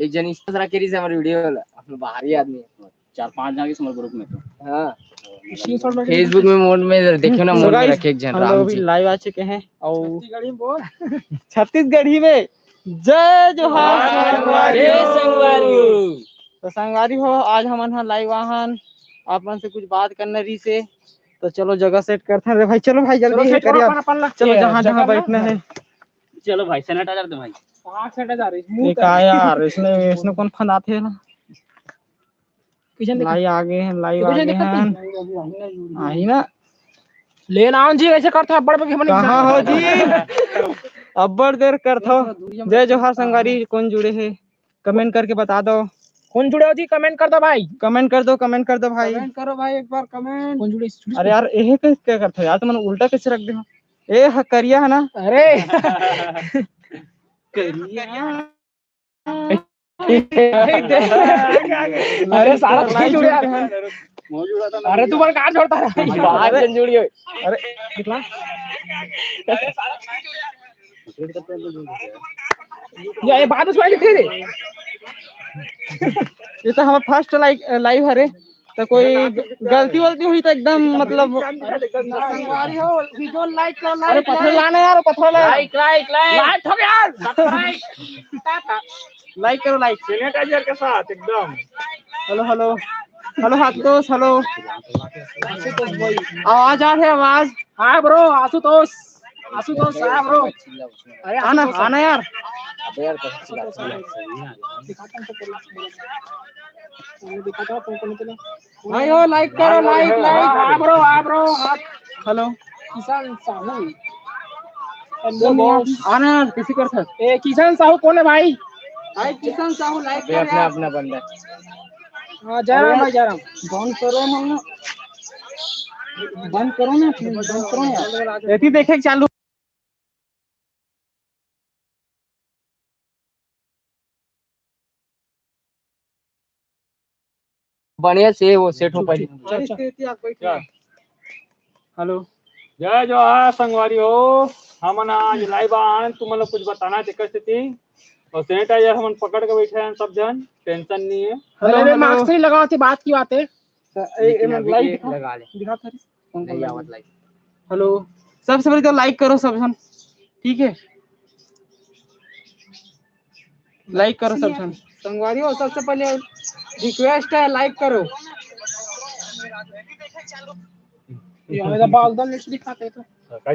एक जन इस तरह के हमारे वीडियो अपने बाहरी आदमी 4-5 जन के ग्रुप में तो हाँ फेसबुक में मोड में देखियो ना मोड में रखे एक जन राम जी लाइव आ चुके हैं और छत्तीसगढ़ी में जय जोहार तो संगवारी हो आज हम लाइव आहन आपन से कुछ बात करने रही से तो चलो जगह सेट करते हैं भाई। चलो भाई जल्दी चलो जहाँ जहाँ बैठना है चलो भाई सैनिटाइजर दे भाई 5 सेट यार इसने कौन फंदाते है ना लाइव आगे हैं लाइव आगे हैं आई ना लेना जी ऐसे करता है बड़ कहाँ हो जी अब्बर देर करता जय जोहार संगवारी कौन जुड़े हैं कमेंट करके बता दो कौन जुड़े हो जी कमेंट कर दो भाई कमेंट कर दो भाई कमेंट करो भाई एक बार कमेंट कौन जुड़े अरे यार ये क्या करते हो यार तुम उल्टा कैसे रख दे ए करिया है ना अरे अरे सारा लाइव जुड़े अरे तू बन कहां छोड़ता है बाहर जन जुड़ी हो अरे कितना ये बात उसमें लिखे रे ये तो हमारा फर्स्ट लाइव है रे तो कोई गलती हुई तो एकदम मतलब वीडियो लाइक करो अरे पत्थर लाना यार पत्थर लाइक हो यार लाइक करो लाइक सैनिटाइजर के साथ एकदम हेलो आशुतोष हेलो आवाज आ रही है आवाज हाँ ब्रो आशुतोष हाँ ब्रो अरे आना यार अबे यार भाई हो लाइक करो लाइक हाँ ब्रो हेलो किसान साहू आना यार किसी कर था ए किसान साहू कौन है भाई किसान साहू लाइक ये अपना अपना बंदा हाँ जयराम भाई जयराम बंद करो ना यार यदि देखे चालू बढ़िया से वो सेट हो पाई हेलो जय जोहार संगवारी हो हमन आज लाइव आन तुम्हारा कुछ बताना है स्थिति और सैनिटाइजर हम पकड़ के बैठे हैं सब जन टेंशन नहीं है हेलो मास्क नहीं लगा थी बात की बात है लगा ले दिखा था नहीं आवत लाइक हेलो सबसे पहले तो लाइक करो सब जन ठीक है लाइक करो सब जन संगवारी हो सबसे पहले रिक्वेस्ट है लाइक करो ये हमें बागदम लिस्ट दिखाते तो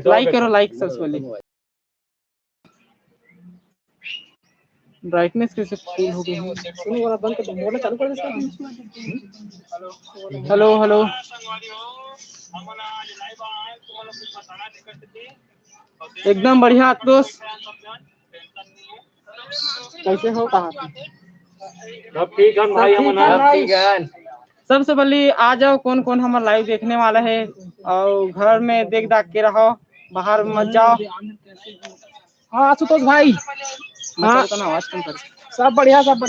लाइक करो लाइक सबसे पहले ब्राइटनेस कैसे फुल हो गई सुनो वाला बंद कर दो मोबाइल चालू कर दे हेलो एकदम बढ़िया दोस्त कैसे हो कहा सब ठीक है भाई हम सबसे पहले आ जाओ कौन कौन हमारा लाइव देखने वाला है और घर में देख दाख के रहो बाहर मत जाओ हाँ आशुतोष भाई हाँ आवाज कम कर सब बढ़िया काम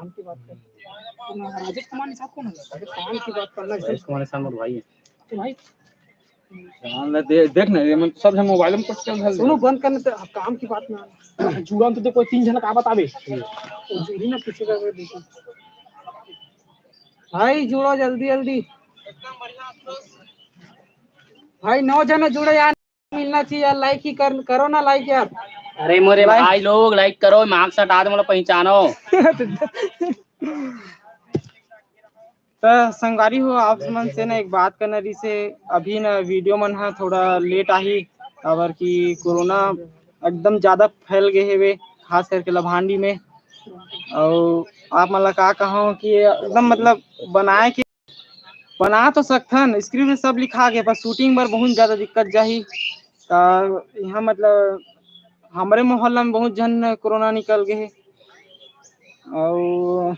की बात कर राजेश कुमार निषाद कौन है काम की बात करना राजेश कुमार निषाद मेरे भाई है तो भाई देख ना सब मोबाइल में कुछ सुनो बंद करने तो काम की बात ना जुड़ा तो देखो 3 जन का बतावे जुड़ी ना किसी का भाई जुड़ो जल्दी भाई 9 जन जुड़े यार मिलना चाहिए लाइक ही करो ना लाइक यार अरे मोरे भाई लोग लाइक करो मार्क्स हटा दे मतलब पहचानो तो संगवारी हो आप मन से ना एक बात करना रही से अभी ना वीडियो मन है थोड़ा लेट आई अगर कि कोरोना एकदम ज्यादा फैल गए है खास करके लभांडी में और आप मतलब का कहो कि एकदम मतलब बना तो सकथन स्क्रीन में सब लिखा गया पर शूटिंग पर बहुत ज्यादा दिक्कत जाही यहाँ मतलब हमारे मोहल्ला में बहुत जन कोरोना निकल गए और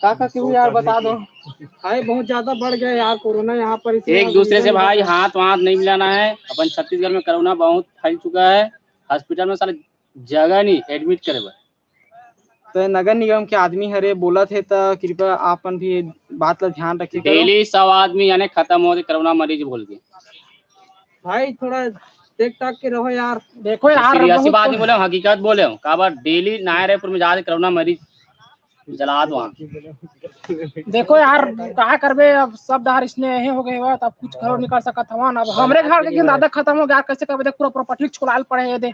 का क्यों यार बता दो भाई बहुत ज्यादा बढ़ गया यार कोरोना यहाँ पर एक दूसरे से भाई हाथ नहीं मिलाना है अपन छत्तीसगढ़ में कोरोना बहुत फैल चुका है हॉस्पिटल में सारे जगह नहीं एडमिट करे तो नगर निगम के आदमी हरे बोला थे तो कृपया आपन भी बात का ध्यान रखिए डेली 100 आदमी यानी खत्म हो कोरोना मरीज बोल के भाई थोड़ा देख ताक के रहो यार। देखो यार सीरियस बात ही बोले हकीकत बोले हो काबर डेली नायर है में ज्यादा कोरोना मरीज जलात वहाँ देखो यार कहा करबे अब सब दार इसने यही हो गए अब कुछ घरों निकल सकत हवन। अब हमरे घर के दादा खत्म हो गया कैसे करबे, देख पूरा प्रॉपर्टी छुड़ाल पड़े है दे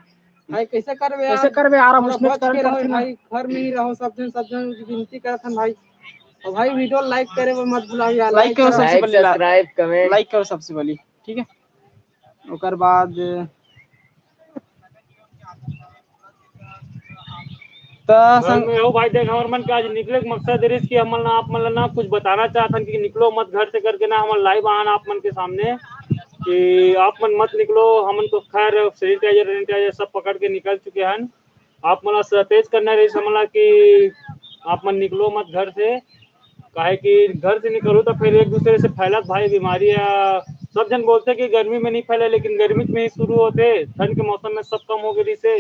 भाई कैसे करबे कैसे करबे यार। हम उसमें बच के रहो भाई, घर में ही रहो सब जन विनती करत हन भाई। और भाई वीडियो लाइक करे मत भूलाओ यार, लाइक करो सबसे पहले, सब्सक्राइब कमेंट लाइक करो सबसे पहले, ठीक है। ओकर बाद घर में हो भाई। देख हमारे मन के आज निकले के मकसद है कि हम आप मन ना कुछ बताना चाहते कि निकलो मत घर से करके ना हम लाइव आना आप मन के सामने कि आप मन मत निकलो। हमन तो खैर सैनिटाइजर सब पकड़ के निकल चुके हैं। आप मन सतेज करना रही समझला कि आप मन निकलो मत घर से, काहे कि घर से निकलो तो फिर एक दूसरे से फैलत भाई बीमारी है। सब जन बोलते कि गर्मी में नहीं फैले लेकिन गर्मी में ही शुरू होते, ठंड के मौसम में सब कम हो गई से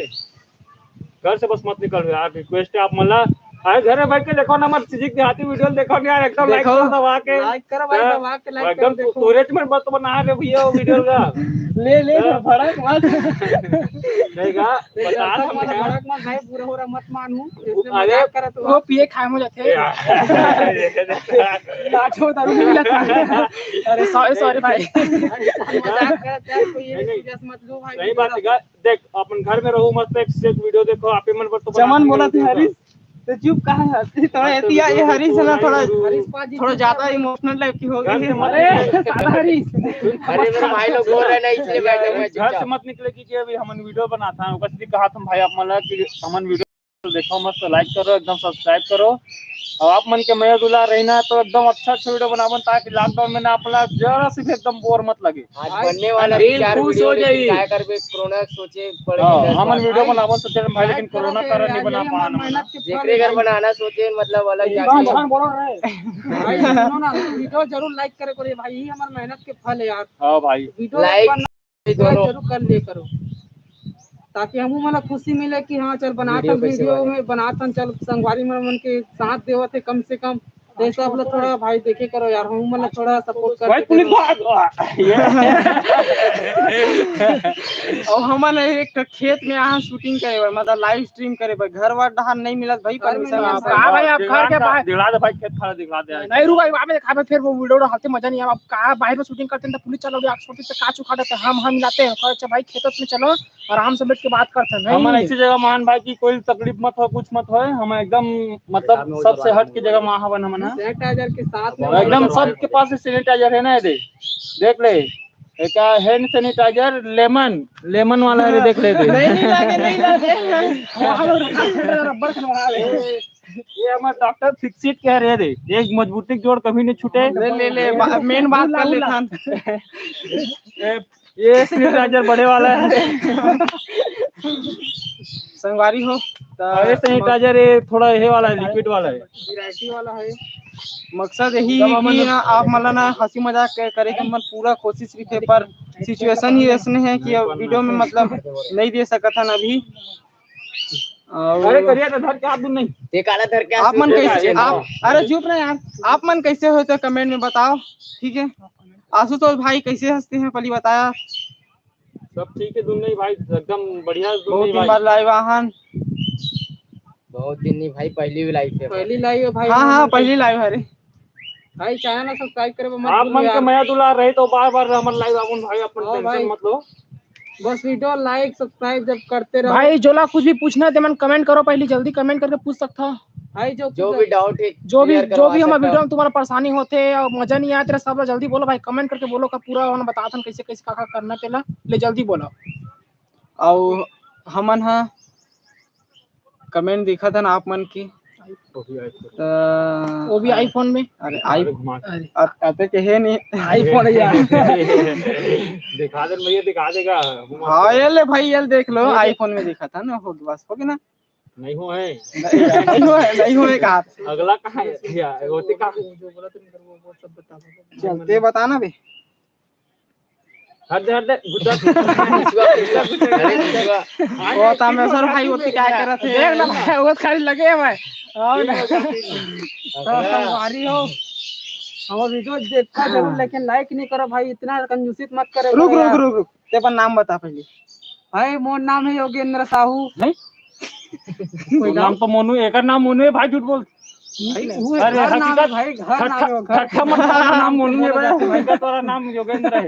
घर से बस मत निकल यार। रिक्वेस्ट है आप मला अरे घर में बैठ के देखो ना मत सिजिक देहाती वीडियो देखो यार, एकदम लाइक करो दबा के, लाइक करो भाई दबा के लाइक एकदम स्टोरेज में मत बना रहे भैया वो वीडियो का ले भड़क मत देगा बता हम भड़क मत भाई, पूरा पूरा मत मानू। अरे वो पिए खाए में जाते लाठो दारू भी मिलता है। अरे सॉरी भाई मजाक करते हैं, कोई ये सीरियस मत लो भाई। सही बात है। देख अपन घर में रहो मस्त एक वीडियो देखो आप ही मन पर तो चमन बोला थी हरीश तो चुप कहाँ है थोड़ा एतिया ये हरीश है ना, थोड़ा ज्यादा इमोशनल टाइप की हो गई है। हरीश अरे मेरे भाई लोग बोल रहे हैं इसलिए बैठे हुए हैं घर से चुपचाप। मत निकले कि अभी हम वीडियो बनाता है उसने कहा तुम भाई आप मतलब कि हम वीडियो देखो मस्त लाइक करो एकदम सब्सक्राइब करो और आप मन के मैं दुला रहना तो एकदम अच्छा वीडियो बनावन ताकि लॉकडाउन में ना अपना जरा से भी एकदम बोर मत लगे। आज बनने वाला दिल 4 खुश वीडियो हो लेकिन जाई। क्या करबे कोरोना सोचे पड़े हम वीडियो बनावन सोचे भाई लेकिन कोरोना कारण नहीं बना पाना। जेकरे घर बनाना सोचे मतलब अलग जाके बोलो भाई सुनो ना, वीडियो जरूर लाइक करे करो भाई, ये हमारी मेहनत के फल है यार। हां भाई वीडियो लाइक जरूर कर ले करो ताकि हमू मन खुशी मिले कि हाँ चल बनाता वीडियो में बनाता चल संगवारी मन के साथ देवत है कम से कम। तो सब लोग थोड़ा भाई देखे करो यार, हम मतलब थोड़ा सपोर्ट कर भाई पुलिस और हमन एक खेत में यहाँ शूटिंग करे मतलब लाइव स्ट्रीम करे घर वार डहार नहीं मिलत भाई परमिशन। कहा भाई आप घर के बाहर दिखला दे भाई खेत खड़ा दिखला दे नहीं रुका वहां में देखा फिर वो वीडियो हाथे मजा नहीं आया। अब कहा बाहर में शूटिंग करते हैं तो पुलिस चलो आप शूटिंग से काच उखा देते हम मिलाते हैं अच्छा भाई खेतों में चलो आराम से बैठ के बात करते हैं। हम ऐसी जगह मान भाई की कोई तकलीफ मत हो कुछ मत हो, हम एकदम मतलब सबसे हट की जगह वहाँ हवन हम सैनिटाइजर के साथ में एकदम सबके पास सैनिटाइजर है ना दे देख ले एक हैंड सैनिटाइजर लेमन वाला है देख ले नहीं लगे रबर खनवा ले ये हमारे डॉक्टर फिक्सिट कह रहे थे एक मजबूती जोड़ कभी नहीं छूटे। ले मेन बात कर ले खान ये सैनिटाइजर बड़े वाला है संगवारी हो ये सैनिटाइजर ये थोड़ा ये वाला है लिक्विड वाला है वैरायटी वाला है। मकसद यही है कि आप मतलब ना हंसी मजाक करे कि मन पूरा कोशिश रखे पर सिचुएशन ही ऐसे है कि अब वीडियो में मतलब नहीं दे सकता था अभी। अरे करिए तो धर के आप नहीं एक आला धर के आप मन कैसे आप अरे चुप रहे यार, आप मन कैसे हो तो कमेंट में बताओ ठीक है। आंसू तो भाई कैसे हंसते हैं पहले बताया। सब ठीक है दुन्नी भाई एकदम बढ़िया बहुत दिन बाद लाइव आहान। बहुत दिन नहीं भाई पहली भी लाइव है पहली लाइव है भाई। हाँ पहली लाइव है रे भाई। चैनल ना सब्सक्राइब करे मत आप मन के मैं दुला रहे तो बार हमारे लाइव आवन भाई अपन टेंशन मत लो बस वीडियो लाइक सब्सक्राइब जब करते रहो भाई। जोला कुछ भी पूछना है तो मन कमेंट करो पहले जल्दी कमेंट करके पूछ सकता हो भाई जो भी डाउट है जो भी हम वीडियो में तुम्हारा परेशानी होते और मजा नहीं आया तेरा सब लोग जल्दी बोलो भाई कमेंट करके बोलो का पूरा हम बताता हूं कैसे कैसे का करना तेला ले जल्दी बोलो। और हमन हा कमेंट दिखा था ना आप मन की वो भी आईफोन में। अरे आई आते के है नहीं आईफोन यार दिखा दे भैया दिखा देगा। हाँ ये ले भाई ये देख लो आईफोन में दिखा था ना हो बस हो गया ना नहीं हो है नहीं हो कहा अगला कहाँ है भैया होती कहाँ चलते बताना बे हट दे वो तामेश्वर भाई होती क्या कर रहे थे देख ना भाई वो खाली लगे है भाई और संगवारी हो हमारा वीडियो देखा जरूर लेकिन लाइक नहीं करो भाई, इतना कंजूसी मत करे। रुक रुक रुक रुक, ते अपन नाम बता पहले। भाई मोर नाम है योगेंद्र साहू। कोई नाम तो मोनू, एक नाम मोनू है भाई, झूठ बोल। अरे हकीकत भाई, घर नाम मोनू है भाई, तुम्हारा नाम योगेंद्र है।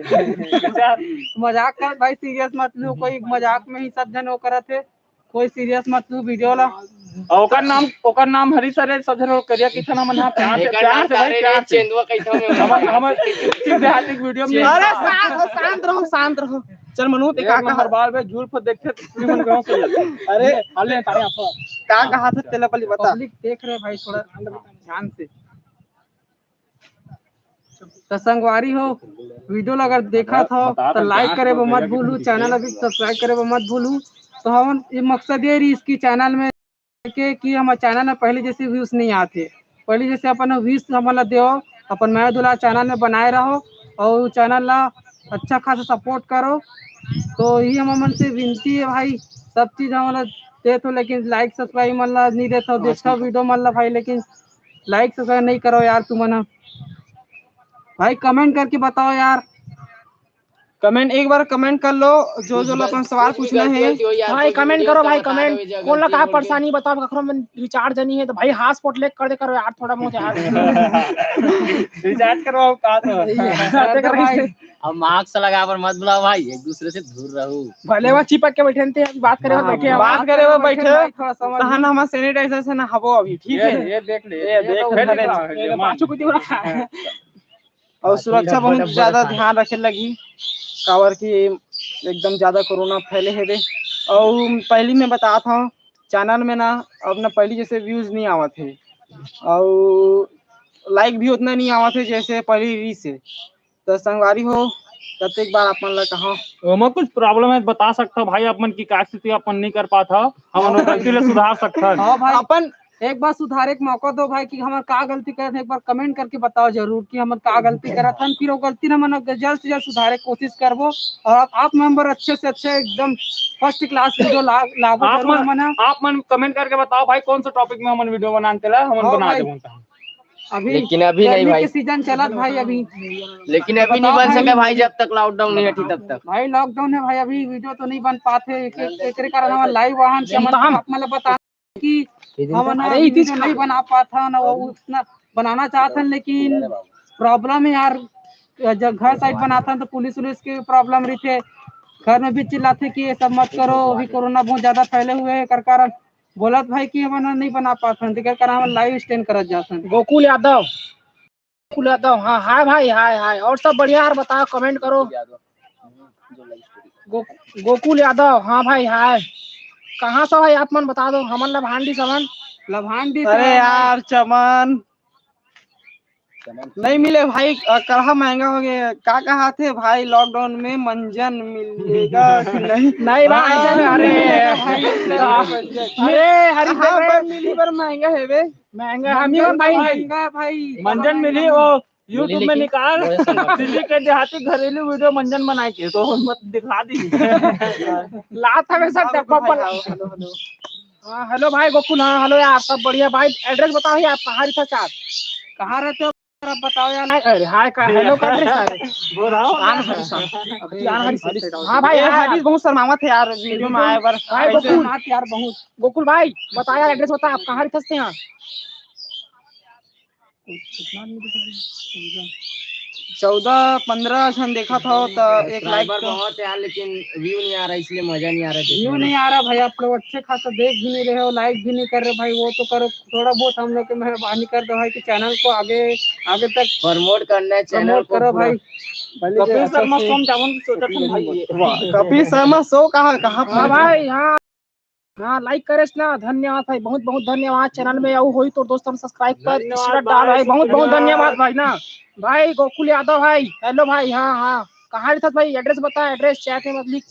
मजाक कर भाई, सीरियस मत लो, कोई मजाक में ही सब जन वो करे थे, कोई सीरियस मत लो वीडियो ला। ओकर नाम हरी सर है, सब जन करिया कितना हम ना प्यार से भाई, प्यार चेंदवा कैसा में हम देहाती वीडियो में। अरे शांत रहो। चल मनु ते का हर बार में झूठ पर देखे तो मन गांव से। अरे हले तारे आप का कहा था तेला पहले बता। पब्लिक देख रहे भाई, थोड़ा ध्यान से। तो संगवारी हो, वीडियो अगर देखा था तो लाइक करे वो मत भूलू, चैनल अभी सब्सक्राइब करे वो मत भूलू। तो हम ये मकसद ये रही इसकी चैनल में कि हमारे चैनल में पहले जैसे व्यूज नहीं आते, पहले जैसे अपन व्यूज हमारा दो, अपन मैं दूल्हा चैनल में बनाए रहो और चैनल ला अच्छा खासा सपोर्ट करो। तो ये हमारे मन से विनती है भाई, सब चीज हमारा देते हो लेकिन लाइक सब्सक्राइब मतलब नहीं देते हो, देखो वीडियो मतलब भाई लेकिन लाइक सब्सक्राइब नहीं करो यार तुम ना भाई। कमेंट करके बताओ यार, कमेंट एक बार कमेंट कर लो, जो जो अपन सवाल पूछना है भाई कमेंट करो भाई, कमेंट कौन ला का परेशानी बताओ, कखरो में रिचार्ज नहीं है तो भाई हॉटस्पॉट लेक कर दे करो यार, थोड़ा बहुत यार रिचार्ज करवाओ का तो। अब मास्क लगा पर मत बुलाओ भाई, एक दूसरे से दूर रहो। भले वो चिपक के बैठे थे, अभी बात करे वो बैठे, बात करे वो बैठे, तहन हम सैनिटाइजर से ना हबो अभी, ठीक है। ये देख ले, ये देख पाछू कुछ रखा है। और सुरक्षा बहुत ज्यादा ध्यान रखे लगी, कावर की एकदम ज्यादा कोरोना फैले है रे। और पहली मैं बता था चैनल में ना अब ना पहली जैसे व्यूज नहीं आवा थे और लाइक भी उतना नहीं आवा थे जैसे पहली री से। तो संगवारी हो प्रत्येक बार अपन ला कहा मैं कुछ प्रॉब्लम है बता सकता भाई, अपन की क्या स्थिति अपन नहीं कर पाता, हम गलती ले सुधार सकता है। हाँ भाई, अपन एक बार सुधारे का मौका दो भाई कि हमारे का गलती करे थे, एक बार कमेंट करके बताओ जरूर कि हमारे का गलती करा था, फिर वो गलती ना मन जल्द से जल्द सुधारे कोशिश करबो। और आप मेंबर अच्छे से अच्छे एकदम फर्स्ट क्लास वीडियो लाभो। आप मन कमेंट करके बताओ भाई कौन सा टॉपिक में हम वीडियो बनाते ला, हम बना देंगे। अभी लेकिन अभी नहीं भाई, सीजन चला भाई अभी, लेकिन अभी नहीं बन सके भाई, जब तक लॉकडाउन नहीं हटी तब तक। भाई लॉकडाउन है भाई, अभी वीडियो तो नहीं बन पाते, एक कारण हमारा लाइव वाहन से हम मतलब बता कि हम वीडियो नहीं बना पाता ना, वो उतना बनाना चाहते हैं लेकिन प्रॉब्लम है यार, जब घर साइड बनाता है तो पुलिस की प्रॉब्लम रही थे, घर में भी चिल्लाते कि ये सब मत करो, अभी कोरोना बहुत ज्यादा फैले हुए है, कर कारण बोलत भाई कि हम नहीं बना पाते हैं, कर हम लाइव स्टैंड करत जाते हैं। गोकुल यादव, हाँ हाय भाई, हाय और सब बढ़िया यार, बताओ कमेंट करो। गोकुल यादव, हाँ भाई हाय, कहाँ से भाई आप मन बता दो, हमन लभांडी समन लभांडी। अरे यार चमन नहीं मिले भाई, कड़ा महंगा हो गया, क्या कहा थे भाई लॉकडाउन में मंजन मिलेगा कि नहीं? नहीं भाई, अरे मिली पर महंगा है बे, महंगा भाई मंजन मिली, वो यूट्यूब में निकाल दिल्ली के देहाती घरेलू वीडियो मंजन बनाए के, तो मत दिखा दी लात हमें सब डब्बा पर। हाँ हेलो भाई गोकुल, हाँ हेलो यार सब बढ़िया भाई, एड्रेस बताओ यार, कहाँ रहता चार, कहाँ रहते हो बताओ यार। अरे हाय का हेलो का एड्रेस बोल रहा हूं। हाँ भाई हरीश बहुत शर्मावत है यार वीडियो में आए बार भाई, गोकुल यार बहुत। गोकुल भाई बता यार एड्रेस बता, आप कहाँ रहते हैं? 14-15 जन देखा था तो एक लाइक बहुत यार, लेकिन व्यू नहीं आ रहा, इसलिए मजा नहीं आ रहा। व्यू नहीं आ रहा भाई, आप लोग अच्छे खासा देख भी नहीं रहे हो, लाइक भी नहीं कर रहे भाई, वो तो करो थोड़ा बहुत, हम लोग की मेहरबानी कर दो भाई कि चैनल को आगे तक प्रमोट करना है, चैनल प्रमोट करो भाई। कपिल शर्मा शो जावन सोचा तुम भाई, कपिल शर्मा शो कहाँ भाई? हाँ हाँ लाइक करे ना, धन्यवाद भाई, बहुत बहुत धन्यवाद। चैनल में आऊ होई तो दोस्तों सब्सक्राइब कर डाल भाई, बहुत बहुत धन्यवाद भाई ना भाई। गोकुल यादव भाई हेलो भाई, हाँ कहाँ रहता भाई, एड्रेस बता, एड्रेस चैट में लिख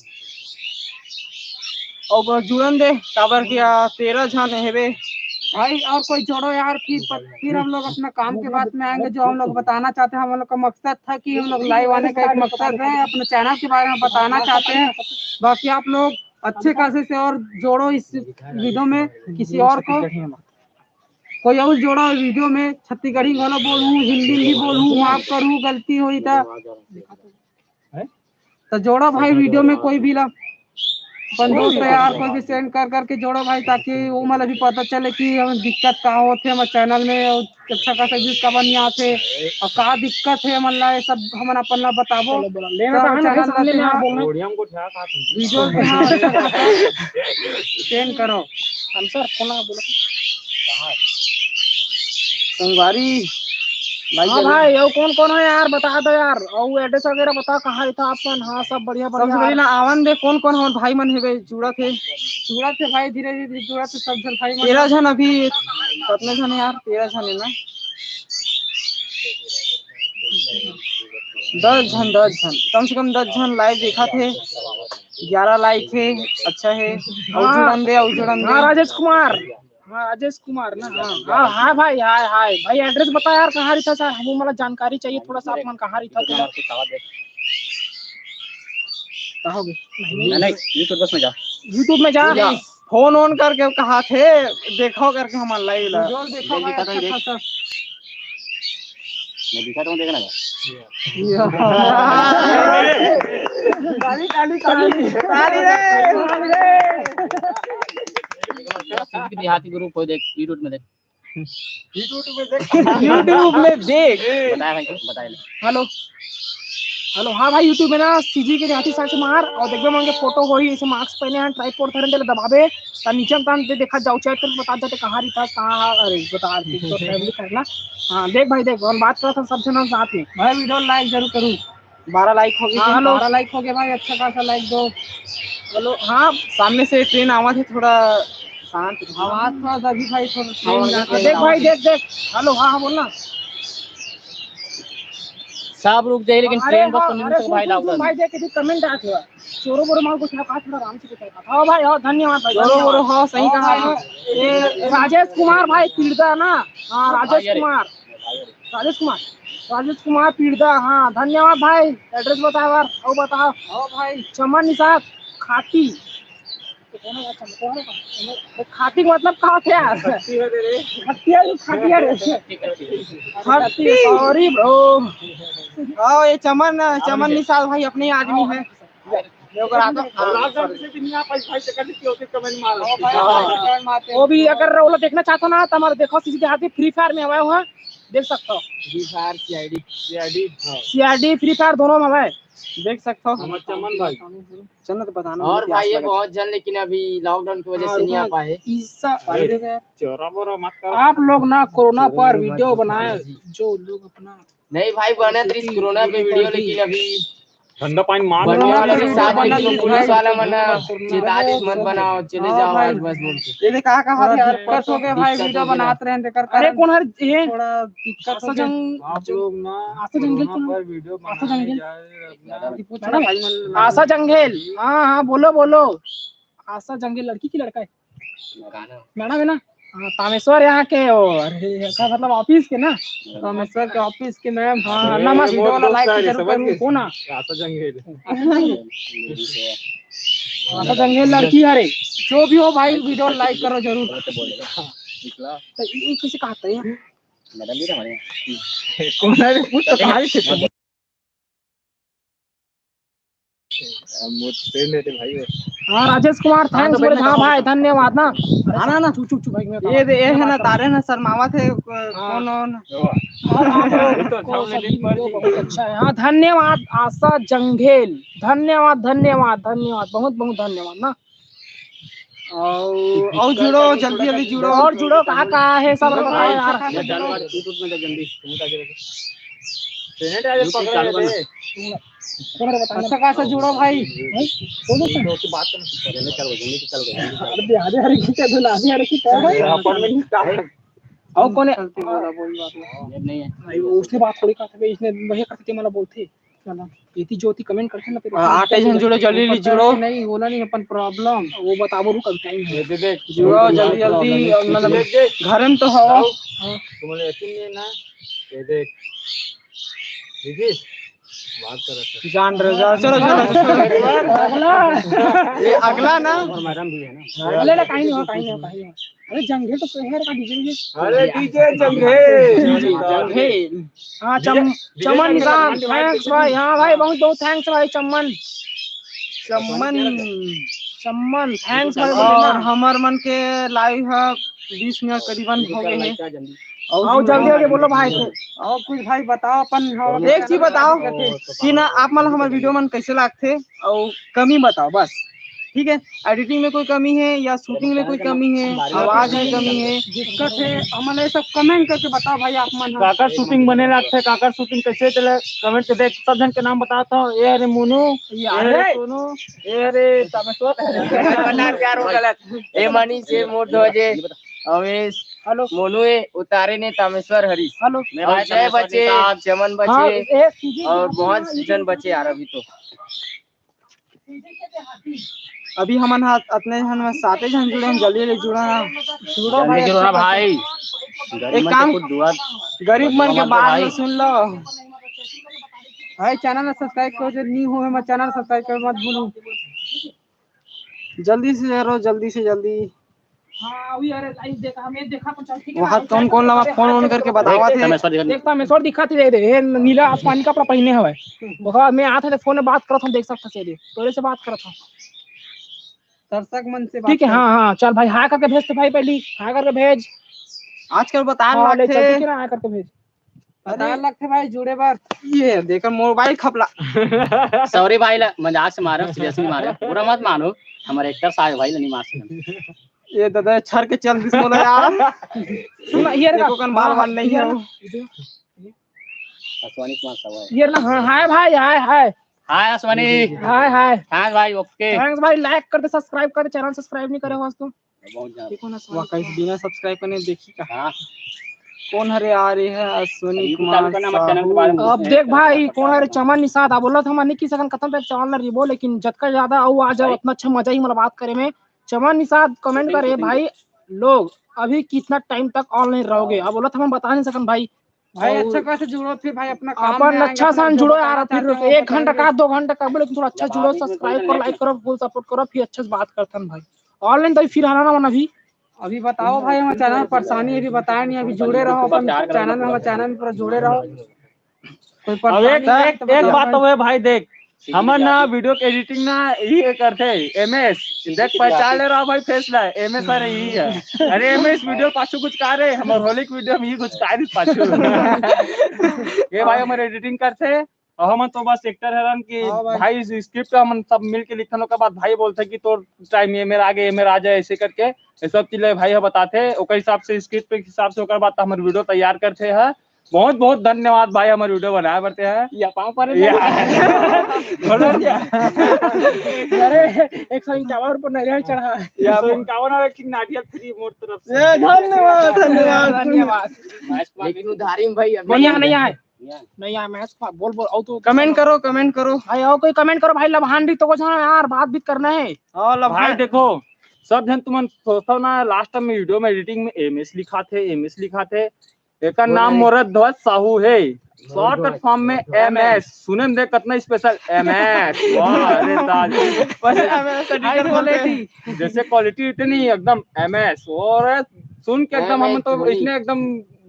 और जुड़न दे काबर किया 13 जन है बे भाई, और कोई जोड़ो यार, फिर हम लोग अपना काम के बाद में आएंगे। जो हम लोग बताना चाहते हैं, हम लोग का मकसद था कि हम लोग लाइव आने का एक मकसद है, अपने चैनल के बारे में बताना चाहते हैं। बाकी आप लोग अच्छे खासे से और जोड़ो इस वीडियो में किसी और को, कोई और जोड़ा वीडियो में छत्तीसगढ़ी वाला बोलूं, हिंदी भी बोलूं, माफ करूं गलती हुई तो जोड़ो भाई वीडियो में कोई भी ला अपन दोस्त यार कोई भी सेंड कर करके जोड़ो भाई, ताकि वो मतलब भी पता चले कि हमें दिक्कत का होते हमारे चैनल में और अच्छा खासा व्यूज का बन आते और का दिक्कत है मन ला सब हम अपन ला बताबो लेना वीडियो सेंड करो आंसर फोन बोलो संगवारी। हाँ भाई वो कौन कौन है यार बता दो यार, और एड्रेस वगैरह बता कहाँ था अपन। हाँ सब बढ़िया बढ़िया। सबसे पहले आवन दे कौन कौन हमारे भाई मन है जुड़ा थे भाई, धीरे धीरे जुड़ा थे सब जन भाई 13 जन अभी कितने जन यार 13 जन है ना 10 जन कम से कम 10 जन लाइव देखा थे, 11 लाइक है अच्छा है। और जुड़न दे राजेश कुमार। हाँ राजेश कुमार ना। हाँ हाँ भाई हाय हाय भाई एड्रेस बता यार कहाँ रहता सर, हमें मतलब जानकारी चाहिए थोड़ा सा अपन कहाँ रहता तो कहोगे नहीं यूट्यूब में जा फोन ऑन करके कहा थे देखो करके हम लाइव ला देखो भाई अच्छा खासा मैं दिखा दूं देखना देहाती ग्रुप हो देख यूट्यूब में देख बताया भाई बताया। हेलो हेलो हाँ भाई यूट्यूब में ना सीजी के देहाती सर्च मार और देखबे मन के फोटो होई ऐसे मास्क पहने हैं ट्राइपॉड धरन दे दबाबे त नीचे में तान दे देखा जाओ चैट कर बता देते कहां रहता कहां। अरे बता तो फैमिली करना। हां देख भाई देख हम बात करत हम सब जन साथ में भाई वीडियो लाइक जरूर करूं 12 लाइक हो गए। 12 लाइक हो गए भाई अच्छा खासा लाइक दो। हेलो हाँ सामने से ट्रेन आवाज है थोड़ा शांत आवाज थोड़ा सा भी भाई थोड़ा देख भाई देख हेलो हाँ बोलना सब रुक जाए लेकिन ट्रेन बस सुनने में भाई लाउड भाई देख के कमेंट आ गया चोरो बोरो मार कुछ ना कहा थोड़ा आराम से बता। हां भाई हां धन्यवाद भाई चोरो बोरो हां सही कहा ये राजेश कुमार भाई पीड़दा ना। हां राजेश कुमार पीड़दा। हां धन्यवाद भाई एड्रेस बताओ यार और बताओ। हां भाई चमन निसात खाती खाती मतलब कहाँ थे यार सॉरी ब्रो। हाँ ये चमन निसाल भाई अपने आदमी है वो भी अगर वो देखना चाहता ना तो हमारे देखो सीधे हाथी फ्री फायर में हुआ है देख सकते हो। Free fire CID free fire दोनों में है देख सकते हो। चमन भाई चलना तो बताना और भाई ये बहुत जन लेकिन अभी लॉकडाउन की वजह से नहीं आ पाए। चोरा बोरा मत कर। आप लोग ना कोरोना पर वीडियो बनाए जो लोग अपना नहीं भाई बने तो इस कोरोना पे वीडियो लेकिन अभी ठंडा पानी मार बनने वाला के साथ लेकिन पुलिस वाला मना चेतावनी मत बनाओ चले जाओ आज बस बोलते ये कहा हरकत हो गए भाई वीडियो बनाते रहे कर। अरे कौन हर ये थोड़ा दिक्कत हो आप लोग ना जंगल वीडियो आशा जंगेल। हाँ हाँ बोलो आशा जंगेल लड़की की लड़का है मैडम है ना। हाँ तामेश्वर यहाँ के और मतलब ऑफिस के ना तामेश्वर के ऑफिस के मैम। हाँ नमस्ते लाइक जरूर करूँ कौन आशा जंगेल आशा जंगेल लड़की अरे जो भी हो भाई वीडियो लाइक करो जरूर। तो ये किसी का आता है मैडम भी हमारे कौन है पूछ तो कहां से हाँ राजेश कुमार थैंक्स बोले। हाँ भाई धन्यवाद ना। आना ना चुप भाई ये है ना तारे ना शर्मावा थे कौन बहुत अच्छा है। हाँ धन्यवाद आशा जंगेल धन्यवाद बहुत धन्यवाद ना। और जुड़ो जल्दी जुड़ो और जुड़ो कहाँ है सब यार अच्छा खासा जुड़ो भाई। और कौन है नहीं है उसने बात थोड़ी करते इसने वही करते मतलब बोलते इति ज्योति कमेंट करते ना फिर 8 जन जुड़ो जल्दी जुड़ो। नहीं बोला नहीं अपन प्रॉब्लम वो बताओ रुक टाइम है जुड़ो जल्दी मतलब घर में तो हो तुम्हारे यकीन नहीं ना ये देख जान रजा चलो चलो अगला ये अगला ना अगले ना कहीं नहीं हो कहीं नहीं हो कहीं नहीं हो। अरे जंघे तो शहर का डीजे अरे डीजे जंघे जंघे हाँ चमन निशान थैंक्स भाई। हाँ भाई बहुत बहुत थैंक्स भाई चमन चमन थैंक्स भाई और हमार मन के लाइव है 20 मिनट करीबन हो गए हैं और जल्दी जल्दी बोलो भाई को। और कुछ भाई बताओ अपन एक चीज बताओ कि ना आप मन हमारे वीडियो मन कैसे लगते और कमी बताओ बस ठीक है। एडिटिंग में कोई कमी है या शूटिंग में कोई कमी है आवाज में कमी है दिक्कत है हमारे सब कमेंट करके बताओ भाई आप मन। काकर शूटिंग बने लगते काकर शूटिंग कैसे चले कमेंट के देख सब जन के नाम बताता हूँ। ए अरे मोनू ए अरे सोनू ए अरे प्यार हो गलत ए मनीष ए मोर ध्वजे अवेश हेलो मोनू ए उतारे ने तामेश्वर हरीश हेलो और जय बचे चमन हाँ बचे और बहुत जन बचे यार अभी तो अभी हमन हाथ अपने जन में 7 जन जुड़े हम जल्दी जल्दी जुड़ा ना जुड़ो भाई जल्दी जुड़ो भाई एक काम गरीब मन के बात में सुन लो भाई चैनल में सब्सक्राइब करो जो न्यू हो मैं चैनल सब्सक्राइब कर मत भूलो। जल्दी से करो जल्दी से जल्दी। हाँ अभी अरे लाइव देखा हमें देखा तो चल ठीक है। वहाँ कौन कौन लगा फोन ऑन करके बतावा थे देखता मैं शॉट दिखाती दे दे नीला आसमानी कपड़ा पहने हुआ है देखा मैं आता था फोन में बात करता हूँ देख सकता सीधे तोरे से बात करता हूँ दर्शक मन से ठीक है। हाँ हाँ चल भाई हाई करके भेज तो भाई पहली हाई करके भेज आजकल बता हाँ ले चल लगते ठीक है ना हाई करके भेज बता लगते भाई जुड़े बार ये देखकर मोबाइल खपला सॉरी भाई मजाक से मारे सीरियसली मारे पूरा मत मानो हमारे एक्टर साहब भाई नहीं मार सकते ये दादा छर के चल दिस मोला यार सुन ये देखो कन बाल बाल नहीं है आसवानी कुमार साहब ये ना हाँ हाय भाई हाय हाय हाय आसवानी हाय हाय थैंक्स भाई ओके थैंक्स भाई लाइक कर दे सब्सक्राइब कर दे चैनल सब्सक्राइब नहीं करे हो तो बहुत ज्यादा देखो ना वाह कैसे बिना सब्सक्राइब करने देखी का हां कौन हरे आ रही है अश्विनी कुमार चैनल के बारे में अब देख भाई कौन है चमन निषाद बोला था नहीं की सकन खत्म पे चैनल ना रिबो लेकिन जतका ज्यादा और आ जाए उतना अच्छा मजा ही मतलब बात करे में चमन निषाद कमेंट करे भाई लोग अभी कितना टाइम तक ऑनलाइन रहोगे अब बोला था हम बता नहीं सकन भाई भाई अच्छा कैसे जुड़ो फिर भाई अपना काम अपन में अच्छा सान जुड़ो यार फिर 1 घंटा का 2 घंटा का बोले थोड़ा अच्छा जुड़ो सब्सक्राइब करो लाइक करो फुल सपोर्ट करो फिर अच्छे से बात करते हैं भाई ऑनलाइन तो फिर आना ना अभी बताओ भाई हमारे चैनल में परेशानी अभी बताया नहीं अभी जुड़े रहो अपन चैनल में हमारे चैनल में पूरा जुड़े रहो कोई अब एक बात तो है भाई देख हमर ना वीडियो के एडिटिंग ना ये करते एमएस देख पहचान ले रहा भाई फेस ला एमएस अरे यही है अरे एमएस वीडियो पाछू कुछ का रे हमर होलिक वीडियो में ही कुछ का रे पाछू ये भाई हमर एडिटिंग करते और हम तो बस एक्टर हैरान कि भाई स्क्रिप्ट हम सब मिल के लिखने के बाद भाई बोलते कि तो टाइम ये मेरा आगे ये मेरा आ जाए ऐसे करके ये सब चीजें भाई बताते ओकर हिसाब से स्क्रिप्ट के हिसाब से ओकर बाद हमर वीडियो तैयार करते हैं। बहुत बहुत धन्यवाद भाई हमारे वीडियो बनाए बढ़ते हैं या पाँव पर अरे 151 रुपये नारियल चढ़ा 151 की नारियल फ्री मोर तरफ से धन्यवाद धन्यवाद धन्यवाद लेकिन उधारी में भाई नहीं आए नहीं आए मैच बोल और तो कमेंट करो भाई और कोई कमेंट करो भाई लभान तो कुछ यार बात भी करना है और भाई देखो सब जन तुम सोचो ना लास्ट में वीडियो में एडिटिंग में एमएस लिखा थे एक नाम मोरा ध्वज साहू है शॉर्टकट फॉर्म में एमएस सुने में देख कितना स्पेशल एमएस अरे जैसे क्वालिटी इतनी एकदम एमएस और सुन के एकदम हम तो इसने एकदम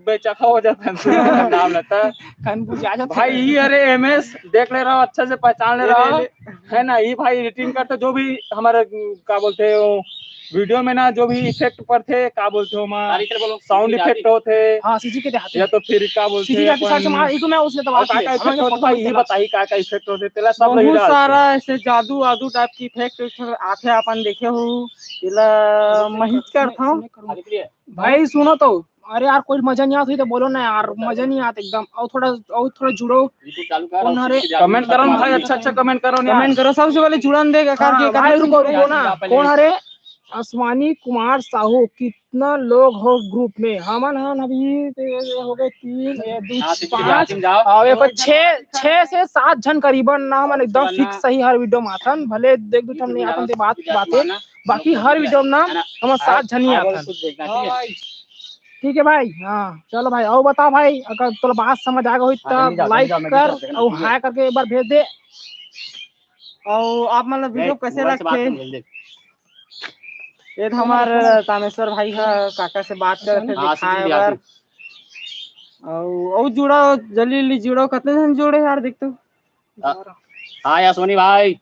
बेचखा हो जाता है नाम लेता है भाई ये अरे एमएस देख ले रहा हूँ अच्छे से पहचान ले रहा है ना ये भाई एडिटिंग करते जो भी हमारे क्या बोलते हैं वीडियो में ना जो भी इफेक्ट पर थे क्या बोलते हो साउंड इफेक्ट होते हाँ सीजी के देहाती या तो फिर क्या बोलते हैं ये बताइए क्या इफेक्ट होते तेला सब बहुत सारा ऐसे जादू आदू टाइप की इफेक्ट आते अपन देखे हो इला महित करता हूँ भाई सुनो तो अरे यार कोई मजा नहीं आता तो बोलो ना यार मजा नहीं आता एकदम और थोड़ा जुड़ो कमेंट करो भाई अच्छा कमेंट करो सबसे पहले जुड़न दे रुको ना कौन अरे आसवानी कुमार साहू कितना लोग हो ग्रुप में हमन अभी हो गए 3 5 और 6 से 7 जन करीबन ना हमन एकदम फिक्स सही हर वीडियो में आथन भले देख दो नहीं आथन बातें बाकी हर वीडियो में ना हम 7 जन ही आथन ठीक है भाई। हाँ चलो भाई, और बता भाई, अगर तो बात समझ आ गई तो लाइक कर और हाई करके एक बार भेज दे। और आप मतलब वीडियो कैसे लगते? ये तो हमारे तामेश्वर भाई है, काका से बात करते दिखाए बार। और जुड़ो जल्दी जुड़ो, कितने जन जुड़े यार देख तो। हाँ यार सोनी भाई,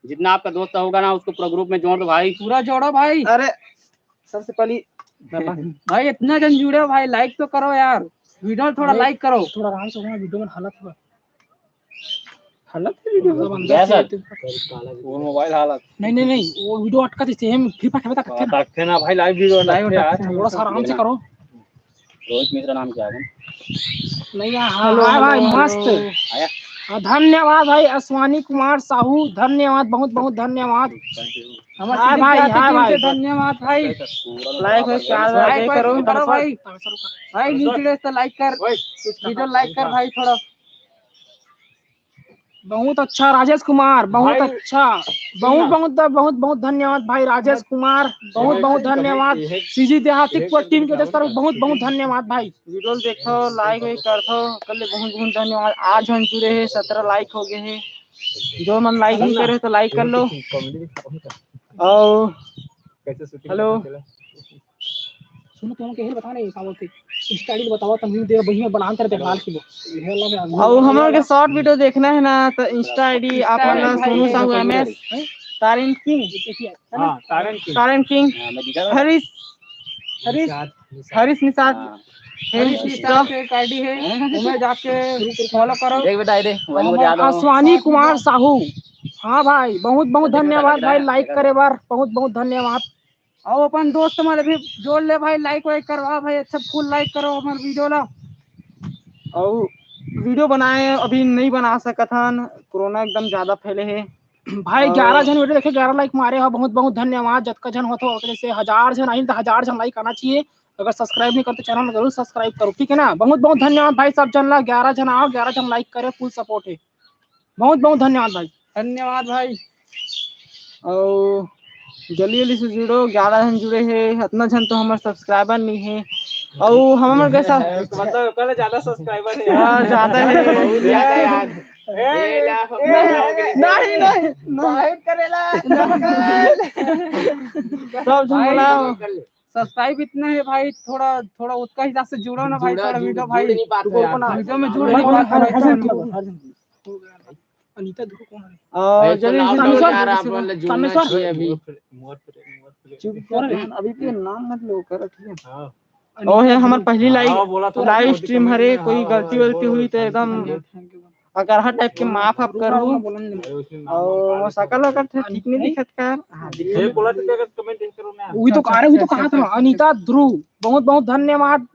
जितना आपका दोस्त होगा ना उसको पूरा ग्रुप में जोड़ दो भाई। पूरा जोड़ो भाई। अरे सबसे पहले भाई इतना जन जुड़े हो भाई, लाइक तो करो यार, वीडियो थोड़ा लाइक करो। थोड़ा आराम से वीडियो में हालत हुआ वो मोबाइल हालत नहीं वो वीडियो अटका थी सेम फ्री फायर खेलता करते ना। रखते ना भाई, लाइव वीडियो लाइव यार। थोड़ा सा आराम से करो। रोहित मिश्रा नाम क्या है? नहीं हाँ भाई मस्त। आया? धन्यवाद भाई अश्वानी कुमार साहू, धन्यवाद, बहुत बहुत धन्यवाद। हाँ भाई, हाँ भाई, धन्यवाद भाई। लाइक करो भाई। भाई नीचे तो लाइक कर, वीडियो लाइक कर भाई थोड़ा। बहुत अच्छा राजेश कुमार, बहुत भाई, अच्छा, बहुत बहुत धन्यवाद भाई राजेश कुमार, बहुत बहुत धन्यवाद। सीजी देहाती टीम के तरफ बहुत बहुत धन्यवाद भाई। वीडियो देखो, लाइक कर दो, कल बहुत बहुत धन्यवाद। 8 जन जुड़े हैं, 17 लाइक हो गए हैं। जो मन लाइक नहीं करे तो लाइक कर लो। और हेलो सुनो तुम के बता नहीं का बोलते इंस्टा आईडी बताओ, तुम वीडियो बढ़िया बना कर देख लाल किलो। और हमारे के शॉर्ट वीडियो देखना है ना तो इंस्टा आईडी आप वाला Sonu Sahu MS, Tarin king, Tarin king, Harish Nishad ID है, उन्हें जाके फॉलो करो। देख बेटा दे अश्वानी कुमार साहू। हाँ भाई, बहुत बहुत धन्यवाद भाई, लाइक करे बार, बहुत बहुत धन्यवाद। और अपन दोस्त हमारे भी जोड़ ले भाई, लाइक वाइक करवा भाई, अच्छा फुल लाइक करो हमारे वीडियो ला। और वीडियो बनाए अभी नहीं बना सकथन, कोरोना एकदम ज्यादा फैले है भाई। 11 जन वीडियो देखे, 11 लाइक मारे हो, बहुत बहुत धन्यवाद। जतका जन हो तो उतने से 1000 जन आई तो 1000 जन लाइक आना चाहिए। अगर सब्सक्राइब नहीं करते चैनल में जरूर सब्सक्राइब करो, ठीक है ना। बहुत बहुत धन्यवाद भाई, सब जन ला 11 जन आओ, 11 जन लाइक करे, फुल सपोर्ट है। बहुत बहुत धन्यवाद भाई, धन्यवाद भाई। और जल्दी जल्दी से जुड़ो, 11 जन जुड़े हैं, इतना जन तो हमारे सब्सक्राइबर नहीं है। और हमारे कैसा मतलब कल ज्यादा सब्सक्राइबर है हाँ ज्यादा है, बहुत ज्यादा यार। सब जन सब्सक्राइब इतना है भाई, थोड़ा थोड़ा उसका हिसाब से जुड़ो ना भाई, थोड़ा वीडियो भाई वीडियो में जुड़ नहीं पाते भाई। अनीता देखो कौन है। और जल्दी अभी के नाम मत लो कर, ठीक है। और है हमारी पहली लाइव स्ट्रीम हरे, कोई गलती वलती हुई तो एकदम अगर हर टाइप के माफ आप कर लूं। और शकल वगैरह ठीक नहीं दिखत कर। वही तो कह रहे, वही तो कहा था अनीता ध्रुव, बहुत बहुत धन्यवाद।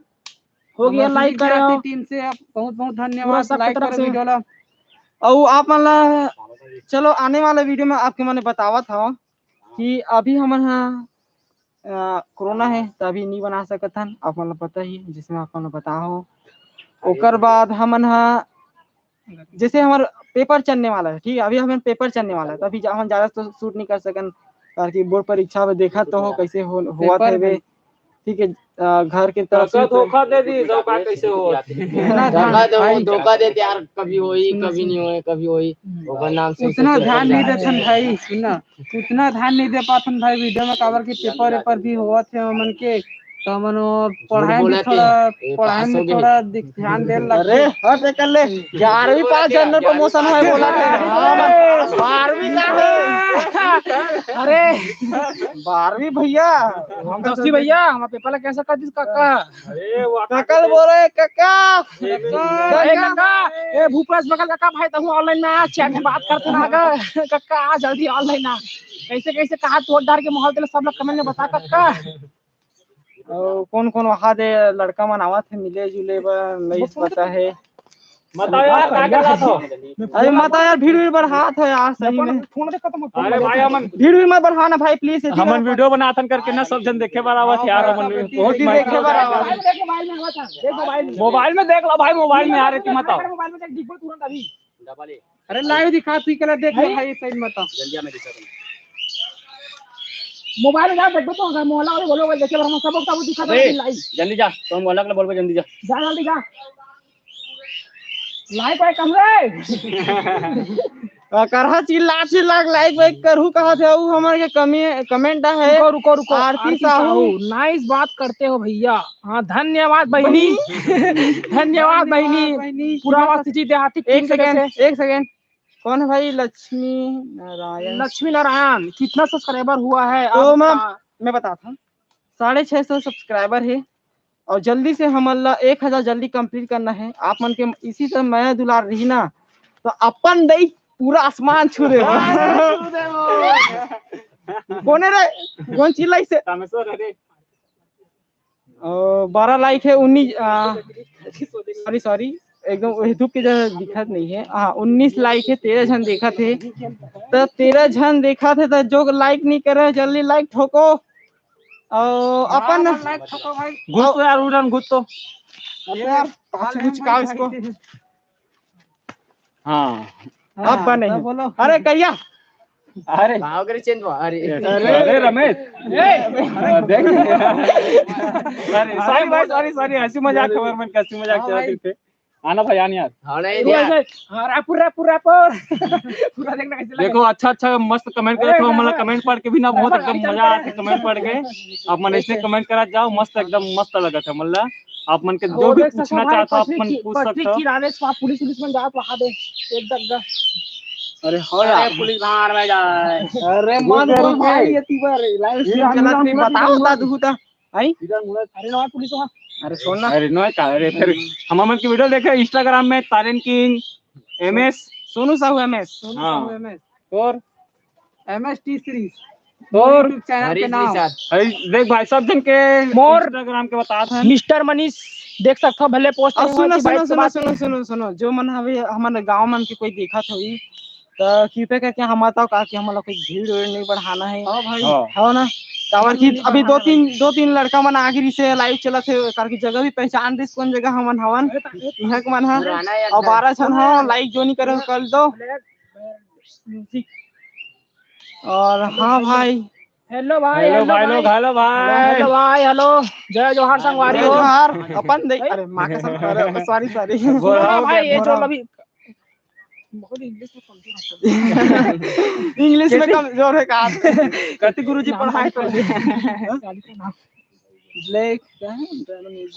हो गया लाइक करे हो टीम से, आप बहुत बहुत धन्यवाद, लाइक करो वीडियो ला। और आप मतलब चलो आने वाले वीडियो में आपके मैंने बतावा था कि अभी हम यहाँ कोरोना है तो अभी नहीं बना सकत हन, आप मतलब पता ही जिसमें आप बता हो। ओकर बाद हम यहाँ जैसे हमारे पेपर चलने वाला है, ठीक है, अभी हमें पेपर चलने वाला है तो अभी हम ज्यादा तो शूट नहीं कर सकन, ताकि बोर्ड परीक्षा में देखा तो हो कैसे हुआ था वे, ठीक है। घर की तरफ से धोखा दे दी, धोखा कैसे हुआ? धोखा देते यार, कभी होई कभी नहीं होए, कभी होई नाम से उतना ध्यान नहीं देते भाई। सुनना, उतना ध्यान नहीं दे पाते भाई वीडियो में, काबर के पेपर वेपर भी हुआ थे मन के, तो मन पढ़ाई में थोड़ा ध्यान दे लग। अरे हट कर ले, 11वीं पास जनरल प्रमोशन है बोला थे। 12वीं का है, अरे 12वीं भैया, हम 10वीं भैया, हमारा पेपर कैसा कर दिस काका। अरे वो कल बोल रहे काका, ए भूपेश बगल काका भाई, तुम ऑनलाइन में आ, चैट में बात करते ना काका, आ जल्दी ऑनलाइन आ। कैसे कैसे कहा तोड़ डार के माहौल तेरे सब लोग कमेंट में बता काका। कौन कौन वहाँ दे लड़का मन आवा थे मिले जुले नहीं पता है। बताओ यार क्या कर रहा था? अरे मत यार, भीड़ बढ़ात हो यार, सही में फोन देखो तुम। अरे भाई हमन भीड़ मत बढ़ाना भाई प्लीज। हमन वीडियो बनाथन करके ना सब जन देखे बराबर यार, हमन बहुत ही देखे बराबर। मोबाइल में देख लो भाई, मोबाइल में आ रही थी, बताओ। मोबाइल में देख दिखो तुरंत अभी। अरे लाइव दिखा तू के देख ले भाई, सही मत जल्दी में दिखा मोबाइल में जा बैठो तो मोहल्ला वाले बोलोगे देखिए हम सब दिखा दे लाइव जल्दी जा तुम बोला के बोल जल्दी जा जा जल्दी जा लाइव पे कम रे करहा चिल्ला लाइक वाइक करहु कहा थे उ हमर के कमेंट है। रुको रुको आरती साहू नाइस बात करते हो भैया। हाँ धन्यवाद बहनी धन्यवाद बहनी पूरा आवाज जी देहाती। एक सेकंड कौन है भाई? लक्ष्मी नारायण कितना सब्सक्राइबर हुआ है? तो मैं बताता हूँ 650 सब्सक्राइबर है और जल्दी से हमारा 1000 जल्दी कंप्लीट करना है। आप मन के इसी तरह मैं दुलार रही ना तो अपन दई पूरा आसमान छू दे कोने रे कौन चिल्लाई से रामेश्वर अरे 12 लाइक है 19 सॉरी एकदम धूप की जगह दिखत नहीं है। हाँ 19 लाइक है 13 जन देखा थे तो 13 जन देखा थे तो जो लाइक नहीं करे जल्दी लाइक ठोको और अपन घुस तो यार उड़न घुस तो यार कुछ का इसको हाँ अब बने बोलो। अरे कहिया अरे भाव करे चेंज अरे अरे रमेश देख सॉरी हंसी मजाक खबर में हंसी मजाक चला थे आना भाई आना यार। हाँ नहीं यार रैपर पूरा देखना कैसे देखो अच्छा मस्त कमेंट करे थे मतलब कमेंट पढ़ के भी ना बहुत एकदम मजा आते कमेंट पढ़ के आप मन ऐसे कमेंट करा जाओ मस्त एकदम मस्त लगा था मतलब आप मन के जो भी पूछना चाहता आप मन पूछ सकते हो। पुलिस में जात वहां दे एक दग्गा अरे हो यार पुलिस भाड़ में जाए अरे मन बोल भाई ये तीवर लाइव चला नहीं बताओ बता दूं ता आई अरे ना पुलिस वहां अरे सुन ना अरे नो का अरे फिर हम मन की वीडियो देखे इंस्टाग्राम में तारिन king MS Sonu Sahu MS हाँ और MST सीरीज और चैनल के नाम अरे देख भाई सब जन के मोर इंस्टाग्राम के बता था मिस्टर मनीष देख सकते हो भले पोस्ट सुनो जो मन हवे हमारे गांव मन के कोई देखा था तो कृपया करके हम बताओ का कि हमारा कोई भीड़ नहीं बढ़ाना है। हां भाई हो ना कावर की अभी दो तीन लड़का मन आगे से लाइव चला थे कार की जगह भी पहचान दे कौन जगह हमन हवन यहां के मन है और 12 जन हो लाइक जो नहीं करे कर दो। और हाँ भाई हेलो भाई हेलो जय जोहार संगवारी हो अपन दे अरे मां का संग सॉरी भाई ये जो अभी बहुत इंग्लिश में कमजोर है का कति गुरुजी पढ़ाए तो